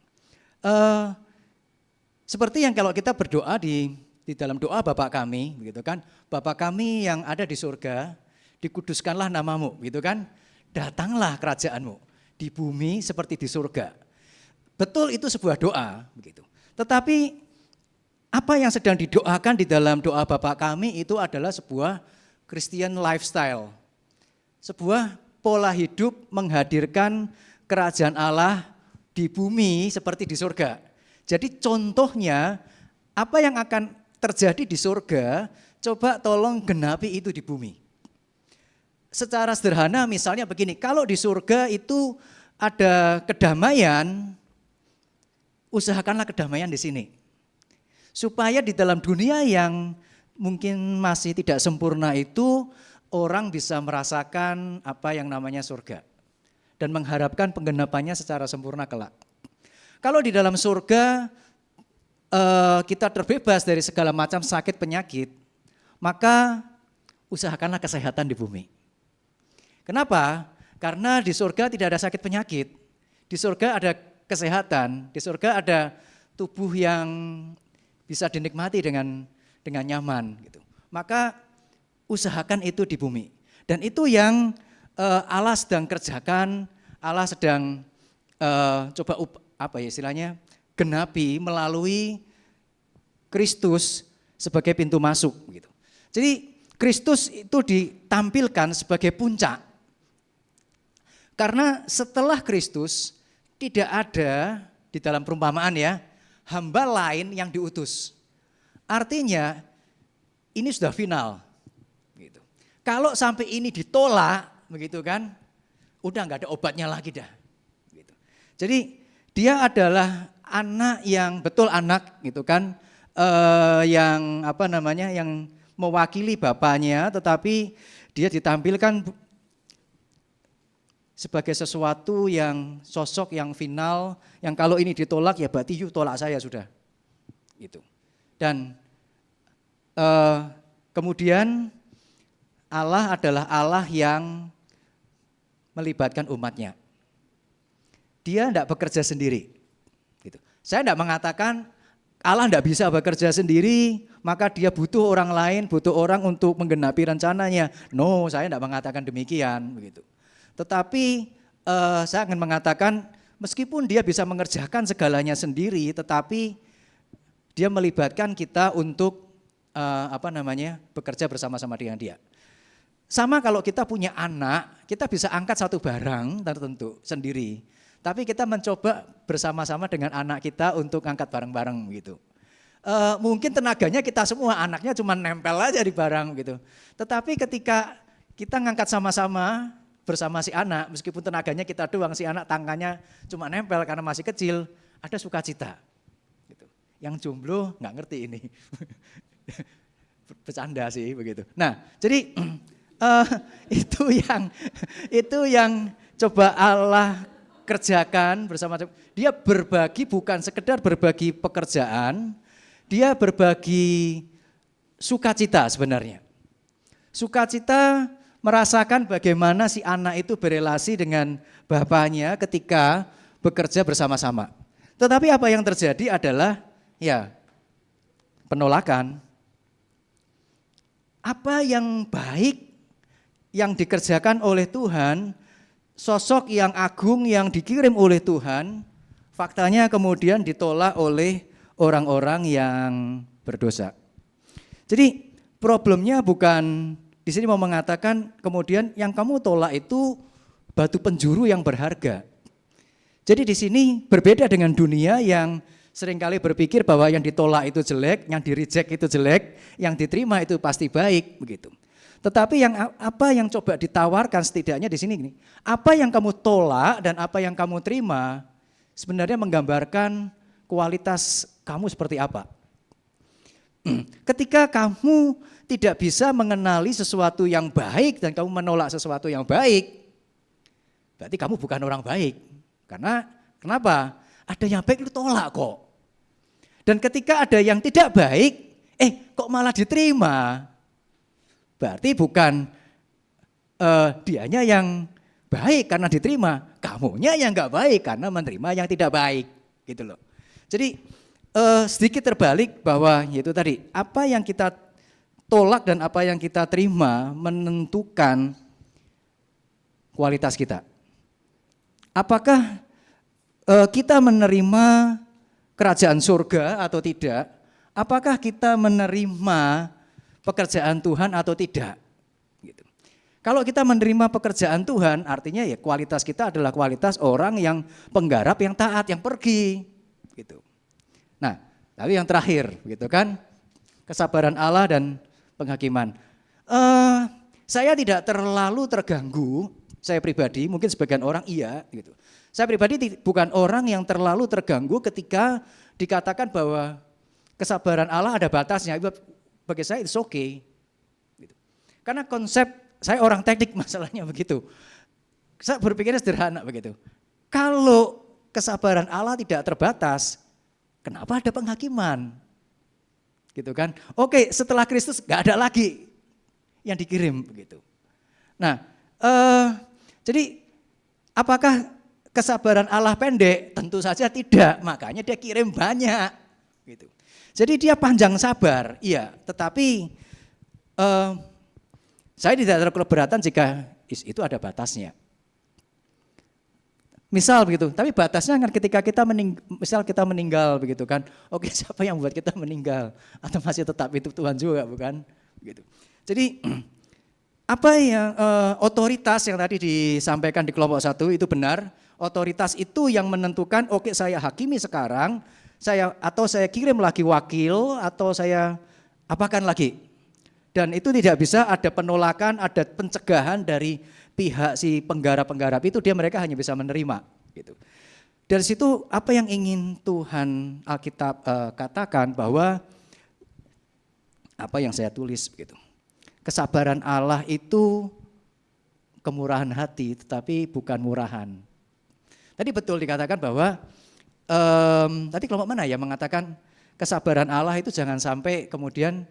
Speaker 2: Seperti yang kalau kita berdoa di dalam doa Bapa kami, begitu kan? Bapa kami yang ada di surga, dikuduskanlah namamu, gitu kan? Datanglah kerajaanmu di bumi seperti di surga. Betul itu sebuah doa, begitu. Tetapi apa yang sedang didoakan di dalam doa Bapa kami itu adalah sebuah Christian lifestyle. Sebuah pola hidup menghadirkan kerajaan Allah di bumi seperti di surga. Jadi contohnya apa yang akan terjadi di surga, coba tolong genapi itu di bumi. Secara sederhana misalnya begini, kalau di surga itu ada kedamaian, usahakanlah kedamaian di sini. Supaya di dalam dunia yang mungkin masih tidak sempurna itu, orang bisa merasakan apa yang namanya surga. Dan mengharapkan penggenapannya secara sempurna kelak. Kalau di dalam surga kita terbebas dari segala macam sakit penyakit, maka usahakanlah kesehatan di bumi. Kenapa? Karena di surga tidak ada sakit penyakit. Di surga ada kesehatan, di surga ada tubuh yang bisa dinikmati dengan nyaman, gitu. Maka usahakan itu di bumi. Dan itu yang Allah sedang kerjakan, Allah sedang genapi melalui Kristus sebagai pintu masuk, gitu. Jadi Kristus itu ditampilkan sebagai puncak. Karena setelah Kristus tidak ada di dalam perumpamaan ya, hamba lain yang diutus. Artinya ini sudah final. Gitu. Kalau sampai ini ditolak, begitu kan, udah nggak ada obatnya lagi dah. Gitu. Jadi dia adalah anak yang betul anak, gitu kan, yang yang mewakili bapaknya, tetapi dia ditampilkan sebagai sesuatu yang sosok yang final, yang kalau ini ditolak ya berarti you tolak saya sudah. Gitu. Dan kemudian Allah adalah Allah yang melibatkan umatnya. Dia tidak bekerja sendiri. Gitu. Saya tidak mengatakan Allah tidak bisa bekerja sendiri, maka dia butuh orang lain, butuh orang untuk menggenapi rencananya. No, saya tidak mengatakan demikian, begitu. Tetapi saya akan mengatakan meskipun dia bisa mengerjakan segalanya sendiri, tetapi dia melibatkan kita untuk bekerja bersama-sama dengan dia. Sama kalau kita punya anak, kita bisa angkat satu barang tertentu sendiri, tapi kita mencoba bersama-sama dengan anak kita untuk angkat bareng-bareng gitu. mungkin tenaganya kita semua, anaknya cuma nempel aja di barang gitu. Tetapi ketika kita ngangkat sama-sama bersama si anak, meskipun tenaganya kita doang, si anak tangannya cuma nempel karena masih kecil, ada sukacita. Gitu. Yang jomblo nggak ngerti ini, bercanda sih begitu. Nah, jadi itu yang coba Allah kerjakan bersama. Dia berbagi, bukan sekedar berbagi pekerjaan, dia berbagi sukacita sebenarnya. Sukacita merasakan bagaimana si anak itu berelasi dengan bapaknya ketika bekerja bersama-sama. Tetapi apa yang terjadi adalah ya penolakan. Apa yang baik yang dikerjakan oleh Tuhan, sosok yang agung yang dikirim oleh Tuhan, faktanya kemudian ditolak oleh orang-orang yang berdosa. Jadi problemnya bukan di sini mau mengatakan kemudian yang kamu tolak itu batu penjuru yang berharga. Jadi di sini berbeda dengan dunia yang seringkali berpikir bahwa yang ditolak itu jelek, yang di-reject itu jelek, yang diterima itu pasti baik begitu. Tetapi apa yang coba ditawarkan setidaknya di sini gini, apa yang kamu tolak dan apa yang kamu terima sebenarnya menggambarkan kualitas kamu seperti apa. Ketika kamu tidak bisa mengenali sesuatu yang baik dan kamu menolak sesuatu yang baik, berarti kamu bukan orang baik. Karena kenapa? Ada yang baik lu tolak kok. Dan ketika ada yang tidak baik, kok malah diterima. Berarti bukan dianya yang baik karena diterima, kamunya yang enggak baik karena menerima yang tidak baik, gitu loh. Jadi sedikit terbalik bahwa yaitu tadi, apa yang kita tolak dan apa yang kita terima menentukan kualitas kita. Apakah kita menerima kerajaan surga atau tidak? Apakah kita menerima pekerjaan Tuhan atau tidak? Gitu. Kalau kita menerima pekerjaan Tuhan, artinya ya kualitas kita adalah kualitas orang yang penggarap, yang taat, yang pergi. Gitu. Nah, tapi yang terakhir, gitu kan, kesabaran Allah dan penghakiman. Saya tidak terlalu terganggu, saya pribadi, mungkin sebagian orang iya, gitu. Saya pribadi bukan orang yang terlalu terganggu ketika dikatakan bahwa kesabaran Allah ada batasnya. Bagi saya it's okay. Gitu. Karena konsep, saya orang teknik masalahnya begitu. Saya berpikirnya sederhana begitu. Kalau kesabaran Allah tidak terbatas, kenapa ada penghakiman? Gitu kan? Oke, setelah Kristus gak ada lagi yang dikirim begitu. Nah, jadi apakah kesabaran Allah pendek? Tentu saja tidak, makanya dia kirim banyak. Gitu. Jadi dia panjang sabar, iya. Tetapi saya tidak terlalu keberatan jika itu ada batasnya. Misal begitu, tapi batasnya kan ketika misal kita meninggal begitu kan. Oke, siapa yang buat kita meninggal? Atau masih tetap itu Tuhan juga bukan? Gitu. Jadi apa yang otoritas yang tadi disampaikan di kelompok 1 itu benar. Otoritas itu yang menentukan oke saya hakimi sekarang, saya kirim lagi wakil atau saya apakan lagi. Dan itu tidak bisa ada penolakan, ada pencegahan dari pihak si penggarap-penggarap itu, mereka hanya bisa menerima gitu. Dari situ apa yang ingin Tuhan Alkitab katakan bahwa apa yang saya tulis begitu. Kesabaran Allah itu kemurahan hati tetapi bukan murahan. Tadi betul dikatakan bahwa tadi kelompok mana ya mengatakan kesabaran Allah itu jangan sampai kemudian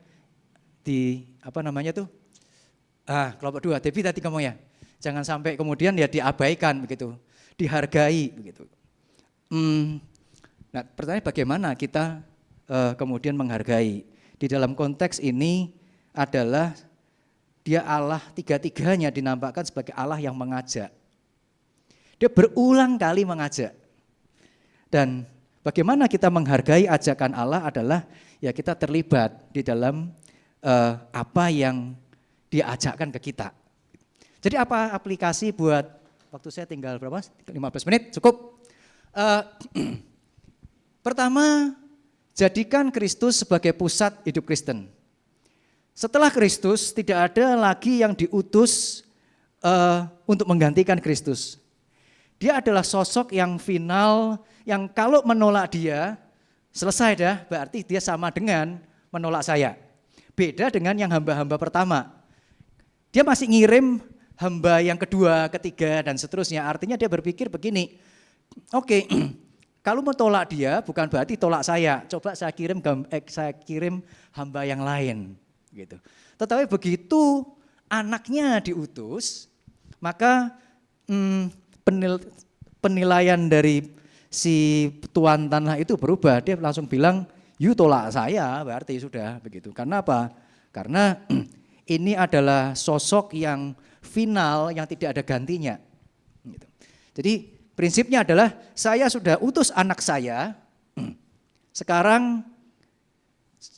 Speaker 2: kelompok 2, Devi tadi ngomong ya, jangan sampai kemudian ya diabaikan begitu, dihargai begitu. Nah pertanyaan bagaimana kita kemudian menghargai? Di dalam konteks ini adalah dia Allah tiga-tiganya dinampakkan sebagai Allah yang mengajak. Dia berulang kali mengajak. Dan bagaimana kita menghargai ajakan Allah adalah ya kita terlibat di dalam apa yang dia ajakkan ke kita. Jadi apa aplikasi buat, waktu saya tinggal berapa? 15 menit cukup. Pertama, Jadikan Kristus sebagai pusat hidup Kristen. Setelah Kristus tidak ada lagi yang diutus untuk menggantikan Kristus. Dia adalah sosok yang final, yang kalau menolak dia, selesai dah, berarti dia sama dengan menolak saya. Beda dengan yang hamba-hamba pertama. Dia masih ngirim hamba yang kedua, ketiga, dan seterusnya. Artinya dia berpikir begini, oke, kalau mau tolak dia bukan berarti tolak saya. Coba saya kirim hamba yang lain, gitu. Tetapi begitu anaknya diutus, maka penilaian dari si tuan tanah itu berubah. Dia langsung bilang, "You tolak saya," berarti sudah begitu. Karena apa? Karena ini adalah sosok yang final yang tidak ada gantinya. Gitu. Jadi prinsipnya adalah saya sudah utus anak saya, sekarang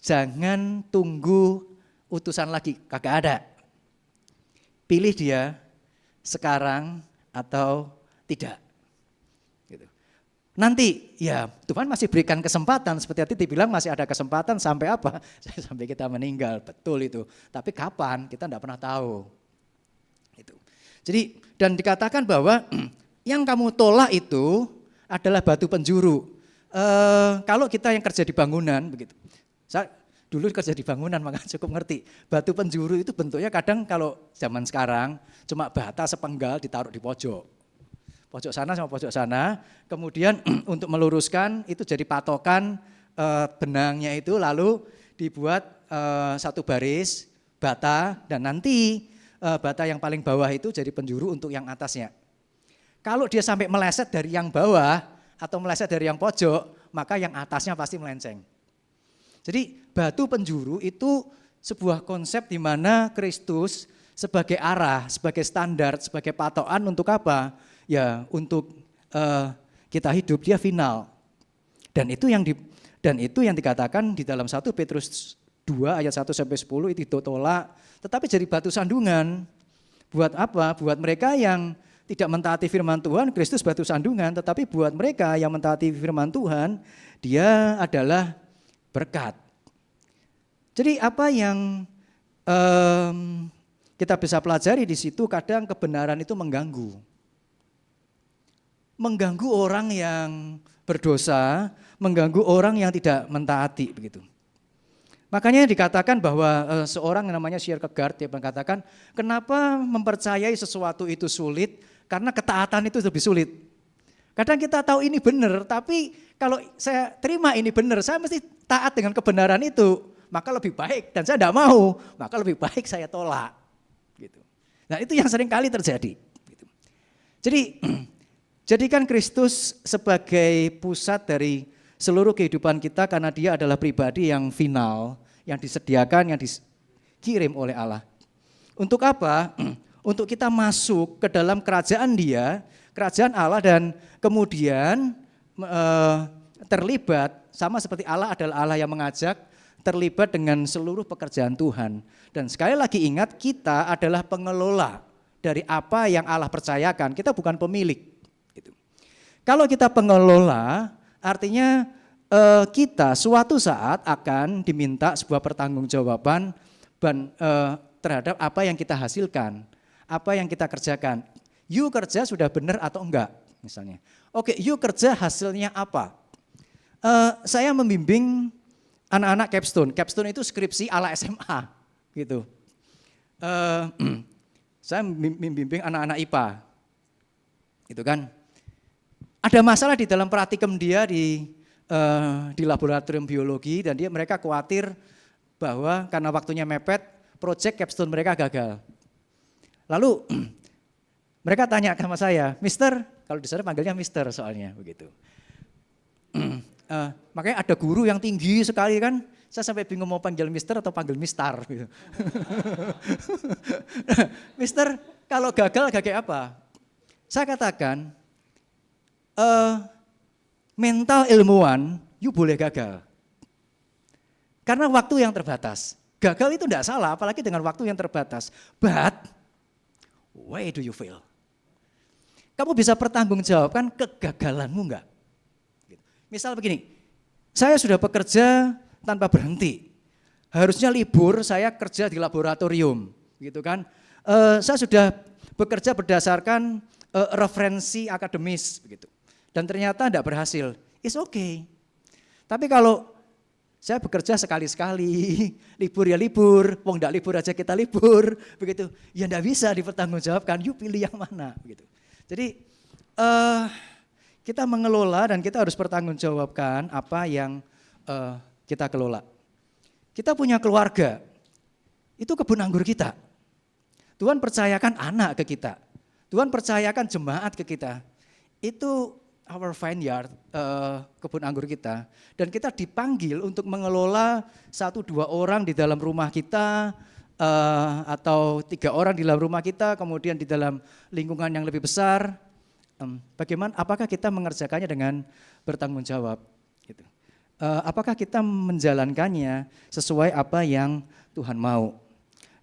Speaker 2: jangan tunggu utusan lagi, kagak ada. Pilih dia sekarang atau tidak. Gitu. Nanti ya Tuhan masih berikan kesempatan, seperti tadi dibilang masih ada kesempatan sampai apa? Sampai kita meninggal, betul itu. Tapi kapan kita tidak pernah tahu. Itu. Jadi dan dikatakan bahwa yang kamu tolak itu adalah batu penjuru. Kalau kita yang kerja di bangunan begitu, saya dulu kerja di bangunan maka cukup ngerti. Batu penjuru itu bentuknya kadang kalau zaman sekarang cuma bata sepenggal ditaruh di pojok. Pojok sana sama pojok sana, kemudian untuk meluruskan itu jadi patokan benangnya itu lalu dibuat satu baris bata dan nanti bata yang paling bawah itu jadi penjuru untuk yang atasnya. Kalau dia sampai meleset dari yang bawah atau meleset dari yang pojok, maka yang atasnya pasti melenceng. Jadi batu penjuru itu sebuah konsep di mana Kristus sebagai arah, sebagai standar, sebagai patokan untuk apa? Ya untuk kita hidup dia final. Dan itu yang dikatakan di dalam 1 Petrus 2 ayat 1 sampai 10 itu ditolak, tetapi jadi batu sandungan. Buat apa? Buat mereka yang tidak mentaati firman Tuhan, Kristus batu sandungan, tetapi buat mereka yang mentaati firman Tuhan, dia adalah berkat. Jadi apa yang kita bisa pelajari di situ, kadang kebenaran itu mengganggu orang yang berdosa, mengganggu orang yang tidak mentaati begitu. Makanya dikatakan bahwa seorang yang namanya Kierkegaard dia mengatakan, kenapa mempercayai sesuatu itu sulit? Karena ketaatan itu lebih sulit. Kadang kita tahu ini benar, tapi kalau saya terima ini benar, saya mesti taat dengan kebenaran itu, maka lebih baik. Dan saya tidak mau, maka lebih baik saya tolak. Gitu. Nah itu yang sering kali terjadi. Gitu. Jadi jadikan Kristus sebagai pusat dari seluruh kehidupan kita karena dia adalah pribadi yang final, yang disediakan, yang dikirim oleh Allah. Untuk apa? Untuk kita masuk ke dalam kerajaan dia, kerajaan Allah dan kemudian terlibat sama seperti Allah adalah Allah yang mengajak, terlibat dengan seluruh pekerjaan Tuhan. Dan sekali lagi ingat kita adalah pengelola dari apa yang Allah percayakan, kita bukan pemilik. Gitu. Kalau kita pengelola artinya kita suatu saat akan diminta sebuah pertanggungjawaban terhadap apa yang kita hasilkan. Apa yang kita kerjakan, you kerja sudah benar atau enggak misalnya. Oke, you kerja hasilnya apa? Saya membimbing anak-anak capstone itu skripsi ala SMA gitu. Saya membimbing anak-anak IPA, gitu kan. Ada masalah di dalam praktikum dia di laboratorium biologi dan mereka khawatir bahwa karena waktunya mepet, proyek capstone mereka gagal. Lalu mereka tanya sama saya, Mister, kalau di sana panggilnya Mister soalnya begitu. Makanya ada guru yang tinggi sekali kan, saya sampai bingung mau panggil Mister atau panggil Mistar. Gitu. Mister, kalau gagal apa? Saya katakan, mental ilmuwan, you boleh gagal. Karena waktu yang terbatas. Gagal itu tidak salah, apalagi dengan waktu yang terbatas. But why do you fail? Kamu bisa pertanggungjawabkan kegagalanmu enggak? Misal begini, saya sudah bekerja tanpa berhenti. Harusnya libur, saya kerja di laboratorium, gitu kan. Saya sudah bekerja berdasarkan referensi akademis, begitu. Dan ternyata tidak berhasil. It's okay. Tapi kalau saya bekerja sekali-sekali, libur ya libur, wong enggak libur aja kita libur, begitu. Ya enggak bisa dipertanggungjawabkan, yuk pilih yang mana, begitu. Jadi kita mengelola dan kita harus pertanggungjawabkan apa yang kita kelola. Kita punya keluarga, itu kebun anggur kita. Tuhan percayakan anak ke kita, Tuhan percayakan jemaat ke kita. Itu our vineyard, kebun anggur kita, dan kita dipanggil untuk mengelola 1-2 orang di dalam rumah kita, atau 3 orang di dalam rumah kita, kemudian di dalam lingkungan yang lebih besar. Bagaimana? Apakah kita mengerjakannya dengan bertanggung jawab? Gitu. Apakah kita menjalankannya sesuai apa yang Tuhan mau?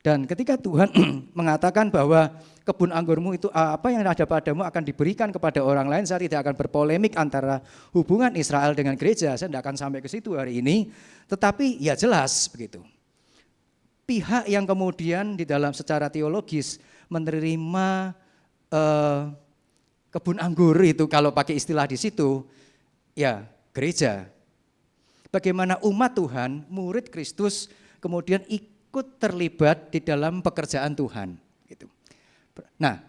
Speaker 2: Dan ketika Tuhan mengatakan bahwa kebun anggurmu itu apa yang ada padamu akan diberikan kepada orang lain, saya tidak akan berpolemik antara hubungan Israel dengan gereja, saya tidak akan sampai ke situ hari ini, tetapi ya jelas begitu. Pihak yang kemudian di dalam secara teologis menerima kebun anggur itu, kalau pakai istilah di situ, ya gereja. Bagaimana umat Tuhan, murid Kristus kemudian ikut terlibat di dalam pekerjaan Tuhan. Gitu. Nah,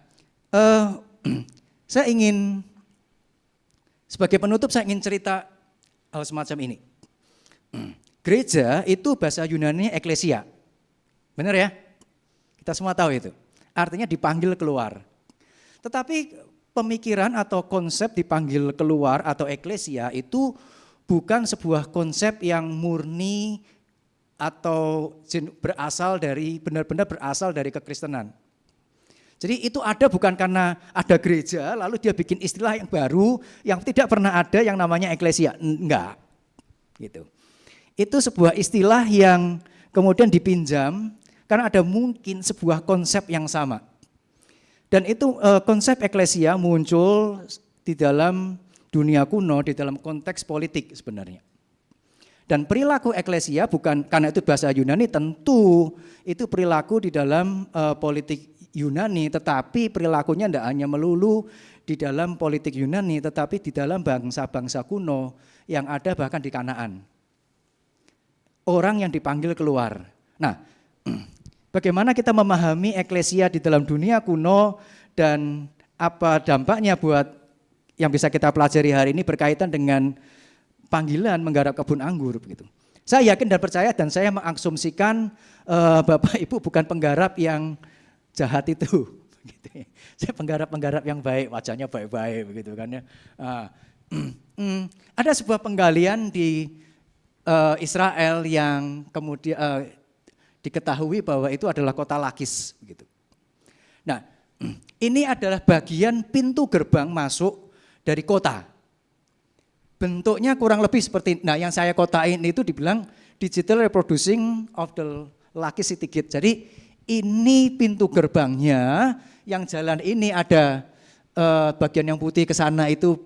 Speaker 2: saya ingin sebagai penutup saya ingin cerita hal semacam ini. Gereja itu bahasa Yunani eklesia, benar ya? Kita semua tahu itu. Artinya dipanggil keluar. Tetapi pemikiran atau konsep dipanggil keluar atau eklesia itu bukan sebuah konsep yang murni atau berasal dari benar-benar berasal dari kekristenan. Jadi itu ada bukan karena ada gereja lalu dia bikin istilah yang baru yang tidak pernah ada yang namanya eklesia. Enggak. Gitu. Itu sebuah istilah yang kemudian dipinjam karena ada mungkin sebuah konsep yang sama. Dan itu konsep eklesia muncul di dalam dunia kuno, di dalam konteks politik sebenarnya. Dan perilaku eklesia bukan karena itu bahasa Yunani, tentu itu perilaku di dalam politik Yunani, tetapi perilakunya tidak hanya melulu di dalam politik Yunani, tetapi di dalam bangsa-bangsa kuno yang ada bahkan di Kanaan. Orang yang dipanggil keluar. Nah, bagaimana kita memahami eklesia di dalam dunia kuno dan apa dampaknya buat yang bisa kita pelajari hari ini berkaitan dengan panggilan menggarap kebun anggur begitu. Saya yakin dan percaya dan saya mengasumsikan Bapak Ibu bukan penggarap yang jahat itu. Begitu. Saya penggarap-penggarap yang baik, wajahnya baik-baik begitu kan ya. Ada sebuah penggalian di Israel yang kemudian diketahui bahwa itu adalah kota Lakis begitu. Nah, ini adalah bagian pintu gerbang masuk dari kota. Bentuknya kurang lebih seperti, nah yang saya kotain itu dibilang digital reproducing of the Lakis City Gate. Jadi ini pintu gerbangnya, yang jalan ini ada bagian yang putih ke sana itu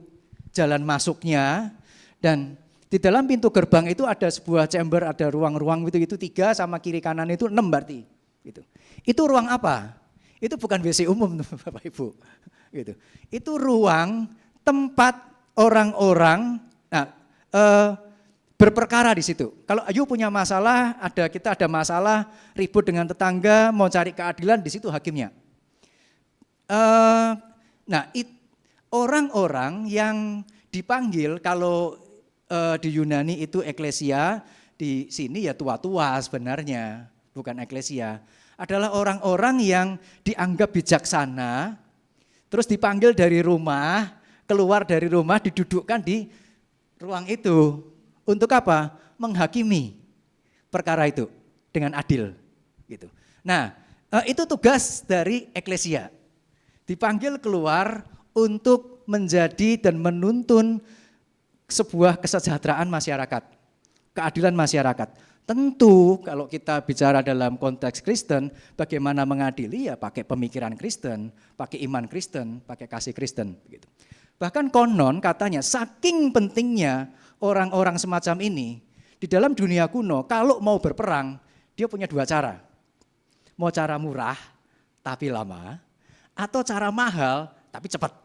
Speaker 2: jalan masuknya, dan di dalam pintu gerbang itu ada sebuah chamber, ada ruang-ruang itu 3 sama kiri kanan itu 6 berarti. Gitu. Itu ruang apa? Itu bukan WC umum Bapak Ibu. Gitu. Itu ruang tempat orang-orang berperkara di situ. Kalau Ayu punya masalah, kita ada masalah, ribut dengan tetangga, mau cari keadilan, di situ hakimnya. Orang-orang yang dipanggil kalau di Yunani itu eklesia, di sini ya tua-tua sebenarnya, bukan eklesia. Adalah orang-orang yang dianggap bijaksana, terus dipanggil dari rumah, keluar dari rumah, didudukkan di ruang itu. Untuk apa? Menghakimi perkara itu dengan adil. Gitu. Nah, itu tugas dari eklesia. Dipanggil keluar untuk menjadi dan menuntun sebuah kesejahteraan masyarakat, keadilan masyarakat. Tentu kalau kita bicara dalam konteks Kristen, bagaimana mengadili ya pakai pemikiran Kristen, pakai iman Kristen, pakai kasih Kristen. Begitu. Bahkan konon katanya saking pentingnya orang-orang semacam ini di dalam dunia kuno kalau mau berperang dia punya dua cara. Mau cara murah tapi lama atau cara mahal tapi cepat.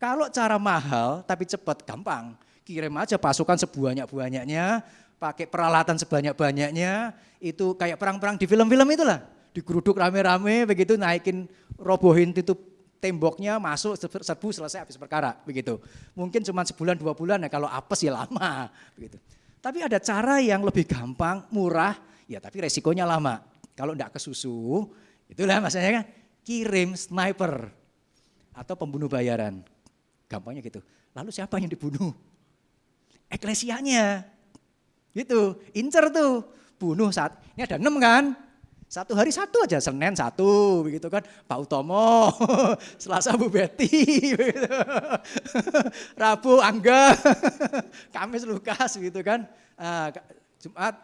Speaker 2: Kalau cara mahal tapi cepat gampang, kirim aja pasukan sebanyak-banyaknya, pakai peralatan sebanyak-banyaknya, itu kayak perang-perang di film-film itulah. Digeruduk rame-rame begitu, naikin, robohin itu temboknya, masuk serbu selesai habis perkara begitu. Mungkin cuma sebulan 2 bulan ya, kalau apes ya lama begitu. Tapi ada cara yang lebih gampang, murah, ya tapi resikonya lama. Kalau enggak kesusu, itulah maksudnya kan, kirim sniper atau pembunuh bayaran. Gampangnya gitu. Lalu siapa yang dibunuh? Eklesianya. Gitu, incer tuh. Bunuh saat, ini ada 6 kan? Satu hari satu aja, Senin 1 begitu kan, Pak Utomo, Selasa Bu Betty, begitu. Rabu Angga, Kamis Lukas gitu kan, Jumat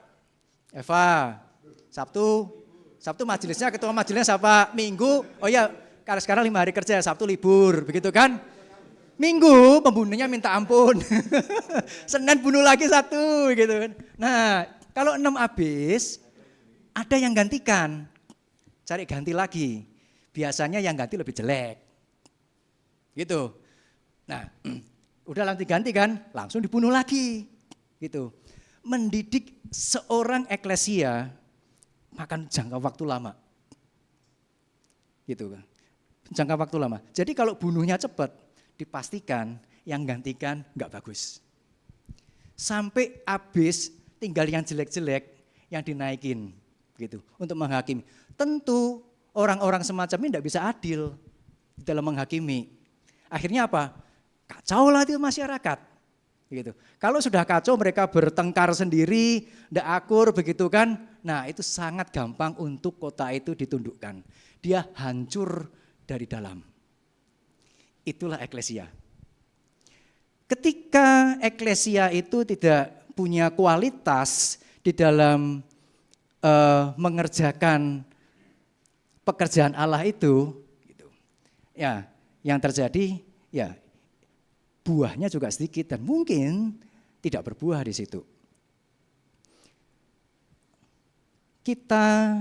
Speaker 2: Eva, Sabtu majelisnya, ketua majelisnya siapa, Minggu, oh ya karena sekarang 5 hari kerja, Sabtu libur begitu kan, Minggu pembunuhnya minta ampun, Senin bunuh lagi 1 gitu kan. Nah kalau 6 habis, ada yang gantikan, cari ganti lagi. Biasanya yang ganti lebih jelek. Gitu. Nah, udah nanti ganti kan, langsung dibunuh lagi. Gitu. Mendidik seorang eklesia makan jangka waktu lama. Gitu kan. Jangka waktu lama. Jadi kalau bunuhnya cepat, dipastikan yang gantikan enggak bagus. Sampai habis tinggal yang jelek-jelek yang dinaikin. Gitu, untuk menghakimi. Tentu orang-orang semacam ini tidak bisa adil dalam menghakimi. Akhirnya apa? Kacau lah itu masyarakat. Gitu. Kalau sudah kacau mereka bertengkar sendiri, tidak akur begitu kan. Nah itu sangat gampang untuk kota itu ditundukkan. Dia hancur dari dalam. Itulah eklesia. Ketika eklesia itu tidak punya kualitas di dalam mengerjakan pekerjaan Allah itu, gitu. Ya, yang terjadi ya buahnya juga sedikit dan mungkin tidak berbuah di situ. Kita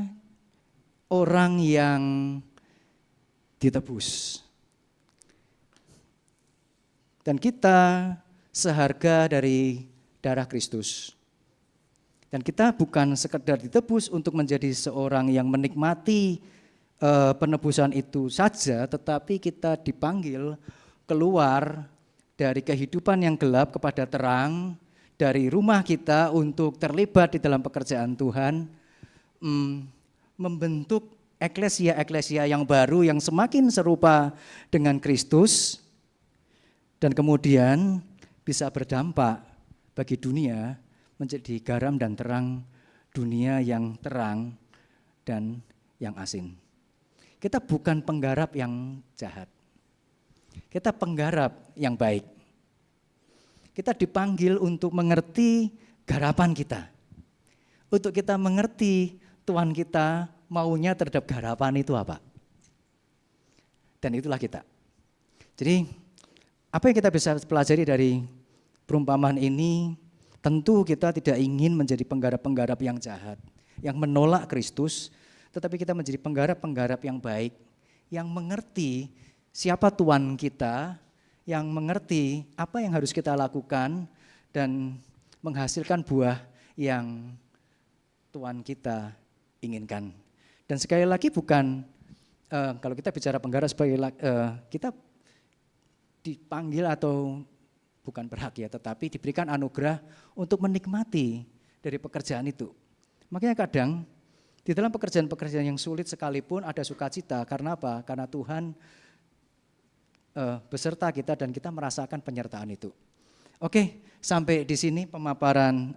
Speaker 2: orang yang ditebus dan kita seharga dari darah Kristus. Dan kita bukan sekedar ditebus untuk menjadi seorang yang menikmati penebusan itu saja, tetapi kita dipanggil keluar dari kehidupan yang gelap kepada terang, dari rumah kita untuk terlibat di dalam pekerjaan Tuhan, membentuk eklesia-eklesia yang baru yang semakin serupa dengan Kristus, dan kemudian bisa berdampak bagi dunia, menjadi garam dan terang dunia yang terang dan yang asin. Kita bukan penggarap yang jahat. Kita penggarap yang baik. Kita dipanggil untuk mengerti garapan kita. Untuk kita mengerti Tuhan kita maunya terhadap garapan itu apa. Dan itulah kita. Jadi apa yang kita bisa pelajari dari perumpamaan ini? Tentu kita tidak ingin menjadi penggarap-penggarap yang jahat, yang menolak Kristus, tetapi kita menjadi penggarap-penggarap yang baik, yang mengerti siapa Tuhan kita, yang mengerti apa yang harus kita lakukan, dan menghasilkan buah yang Tuhan kita inginkan. Dan sekali lagi bukan, kalau kita bicara penggarap sebagai kita dipanggil atau bukan berhak ya, tetapi diberikan anugerah untuk menikmati dari pekerjaan itu. Makanya kadang di dalam pekerjaan-pekerjaan yang sulit sekalipun ada sukacita. Karena apa? Karena Tuhan beserta kita dan kita merasakan penyertaan itu. Oke, sampai di sini pemaparan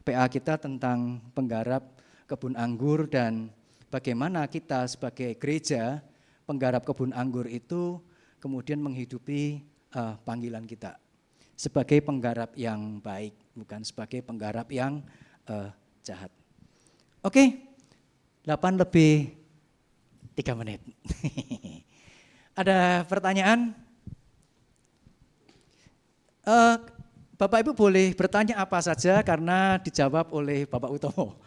Speaker 2: PA kita tentang penggarap kebun anggur dan bagaimana kita sebagai gereja penggarap kebun anggur itu kemudian menghidupi panggilan kita. Sebagai penggarap yang baik, bukan sebagai penggarap yang jahat. Oke, 8:03. Ada pertanyaan? Bapak Ibu boleh bertanya apa saja karena dijawab oleh Bapak Utomo.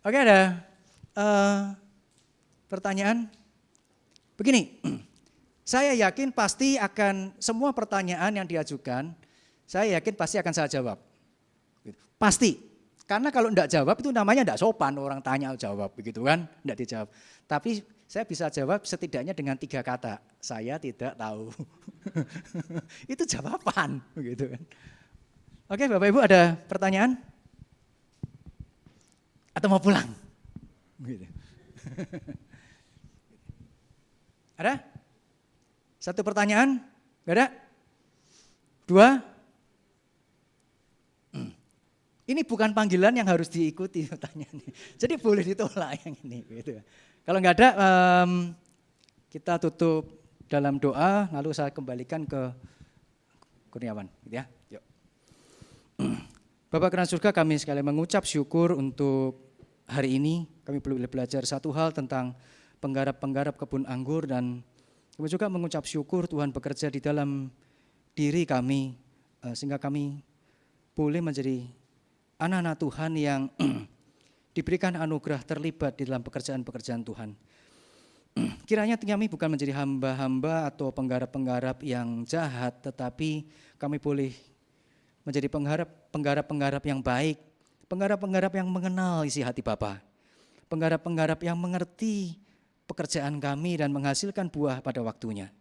Speaker 2: Oke, ada pertanyaan? Begini, saya yakin pasti akan semua pertanyaan yang diajukan, saya yakin pasti akan saya jawab. Pasti, karena kalau enggak jawab itu namanya enggak sopan, orang tanya jawab begitu kan, enggak dijawab. Tapi saya bisa jawab setidaknya dengan 3 kata, saya tidak tahu. Itu jawaban begitu kan. Oke, Bapak Ibu ada pertanyaan? Atau mau pulang? Gitu. Ada? 1 pertanyaan? Gak ada? 2? Ini bukan panggilan yang harus diikuti pertanyaannya. Jadi boleh ditolak yang ini. Gitu. Kalau nggak ada, kita tutup dalam doa, lalu saya kembalikan ke Kurniawan. Gitu ya. Yuk. Bapak Kerajaan Surga, kami sekali mengucap syukur untuk hari ini. Kami boleh belajar satu hal tentang penggarap-penggarap kebun anggur, dan kami juga mengucap syukur Tuhan bekerja di dalam diri kami, sehingga kami boleh menjadi anak-anak Tuhan yang diberikan anugerah terlibat di dalam pekerjaan-pekerjaan Tuhan. Kiranya kami bukan menjadi hamba-hamba atau penggarap-penggarap yang jahat, tetapi kami boleh menjadi penggarap-penggarap yang baik, penggarap-penggarap yang mengenal isi hati Bapa, penggarap-penggarap yang mengerti pekerjaan kami dan menghasilkan buah pada waktunya.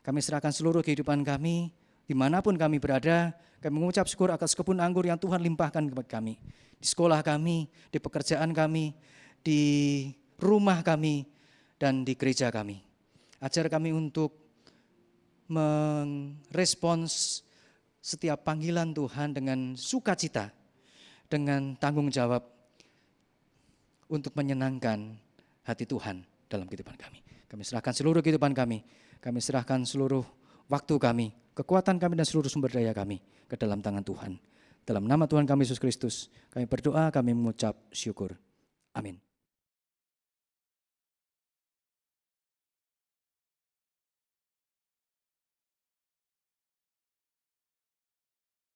Speaker 2: Kami serahkan seluruh kehidupan kami, dimanapun kami berada. Kami mengucap syukur atas kebun anggur yang Tuhan limpahkan kepada kami. Di sekolah kami, di pekerjaan kami, di rumah kami, dan di gereja kami. Ajar kami untuk merespons setiap panggilan Tuhan dengan sukacita, dengan tanggung jawab untuk menyenangkan hati Tuhan dalam kehidupan kami. Kami serahkan seluruh kehidupan kami serahkan seluruh waktu kami, kekuatan kami dan seluruh sumber daya kami ke dalam tangan Tuhan. Dalam nama Tuhan kami Yesus Kristus, kami berdoa, kami mengucap syukur. Amin.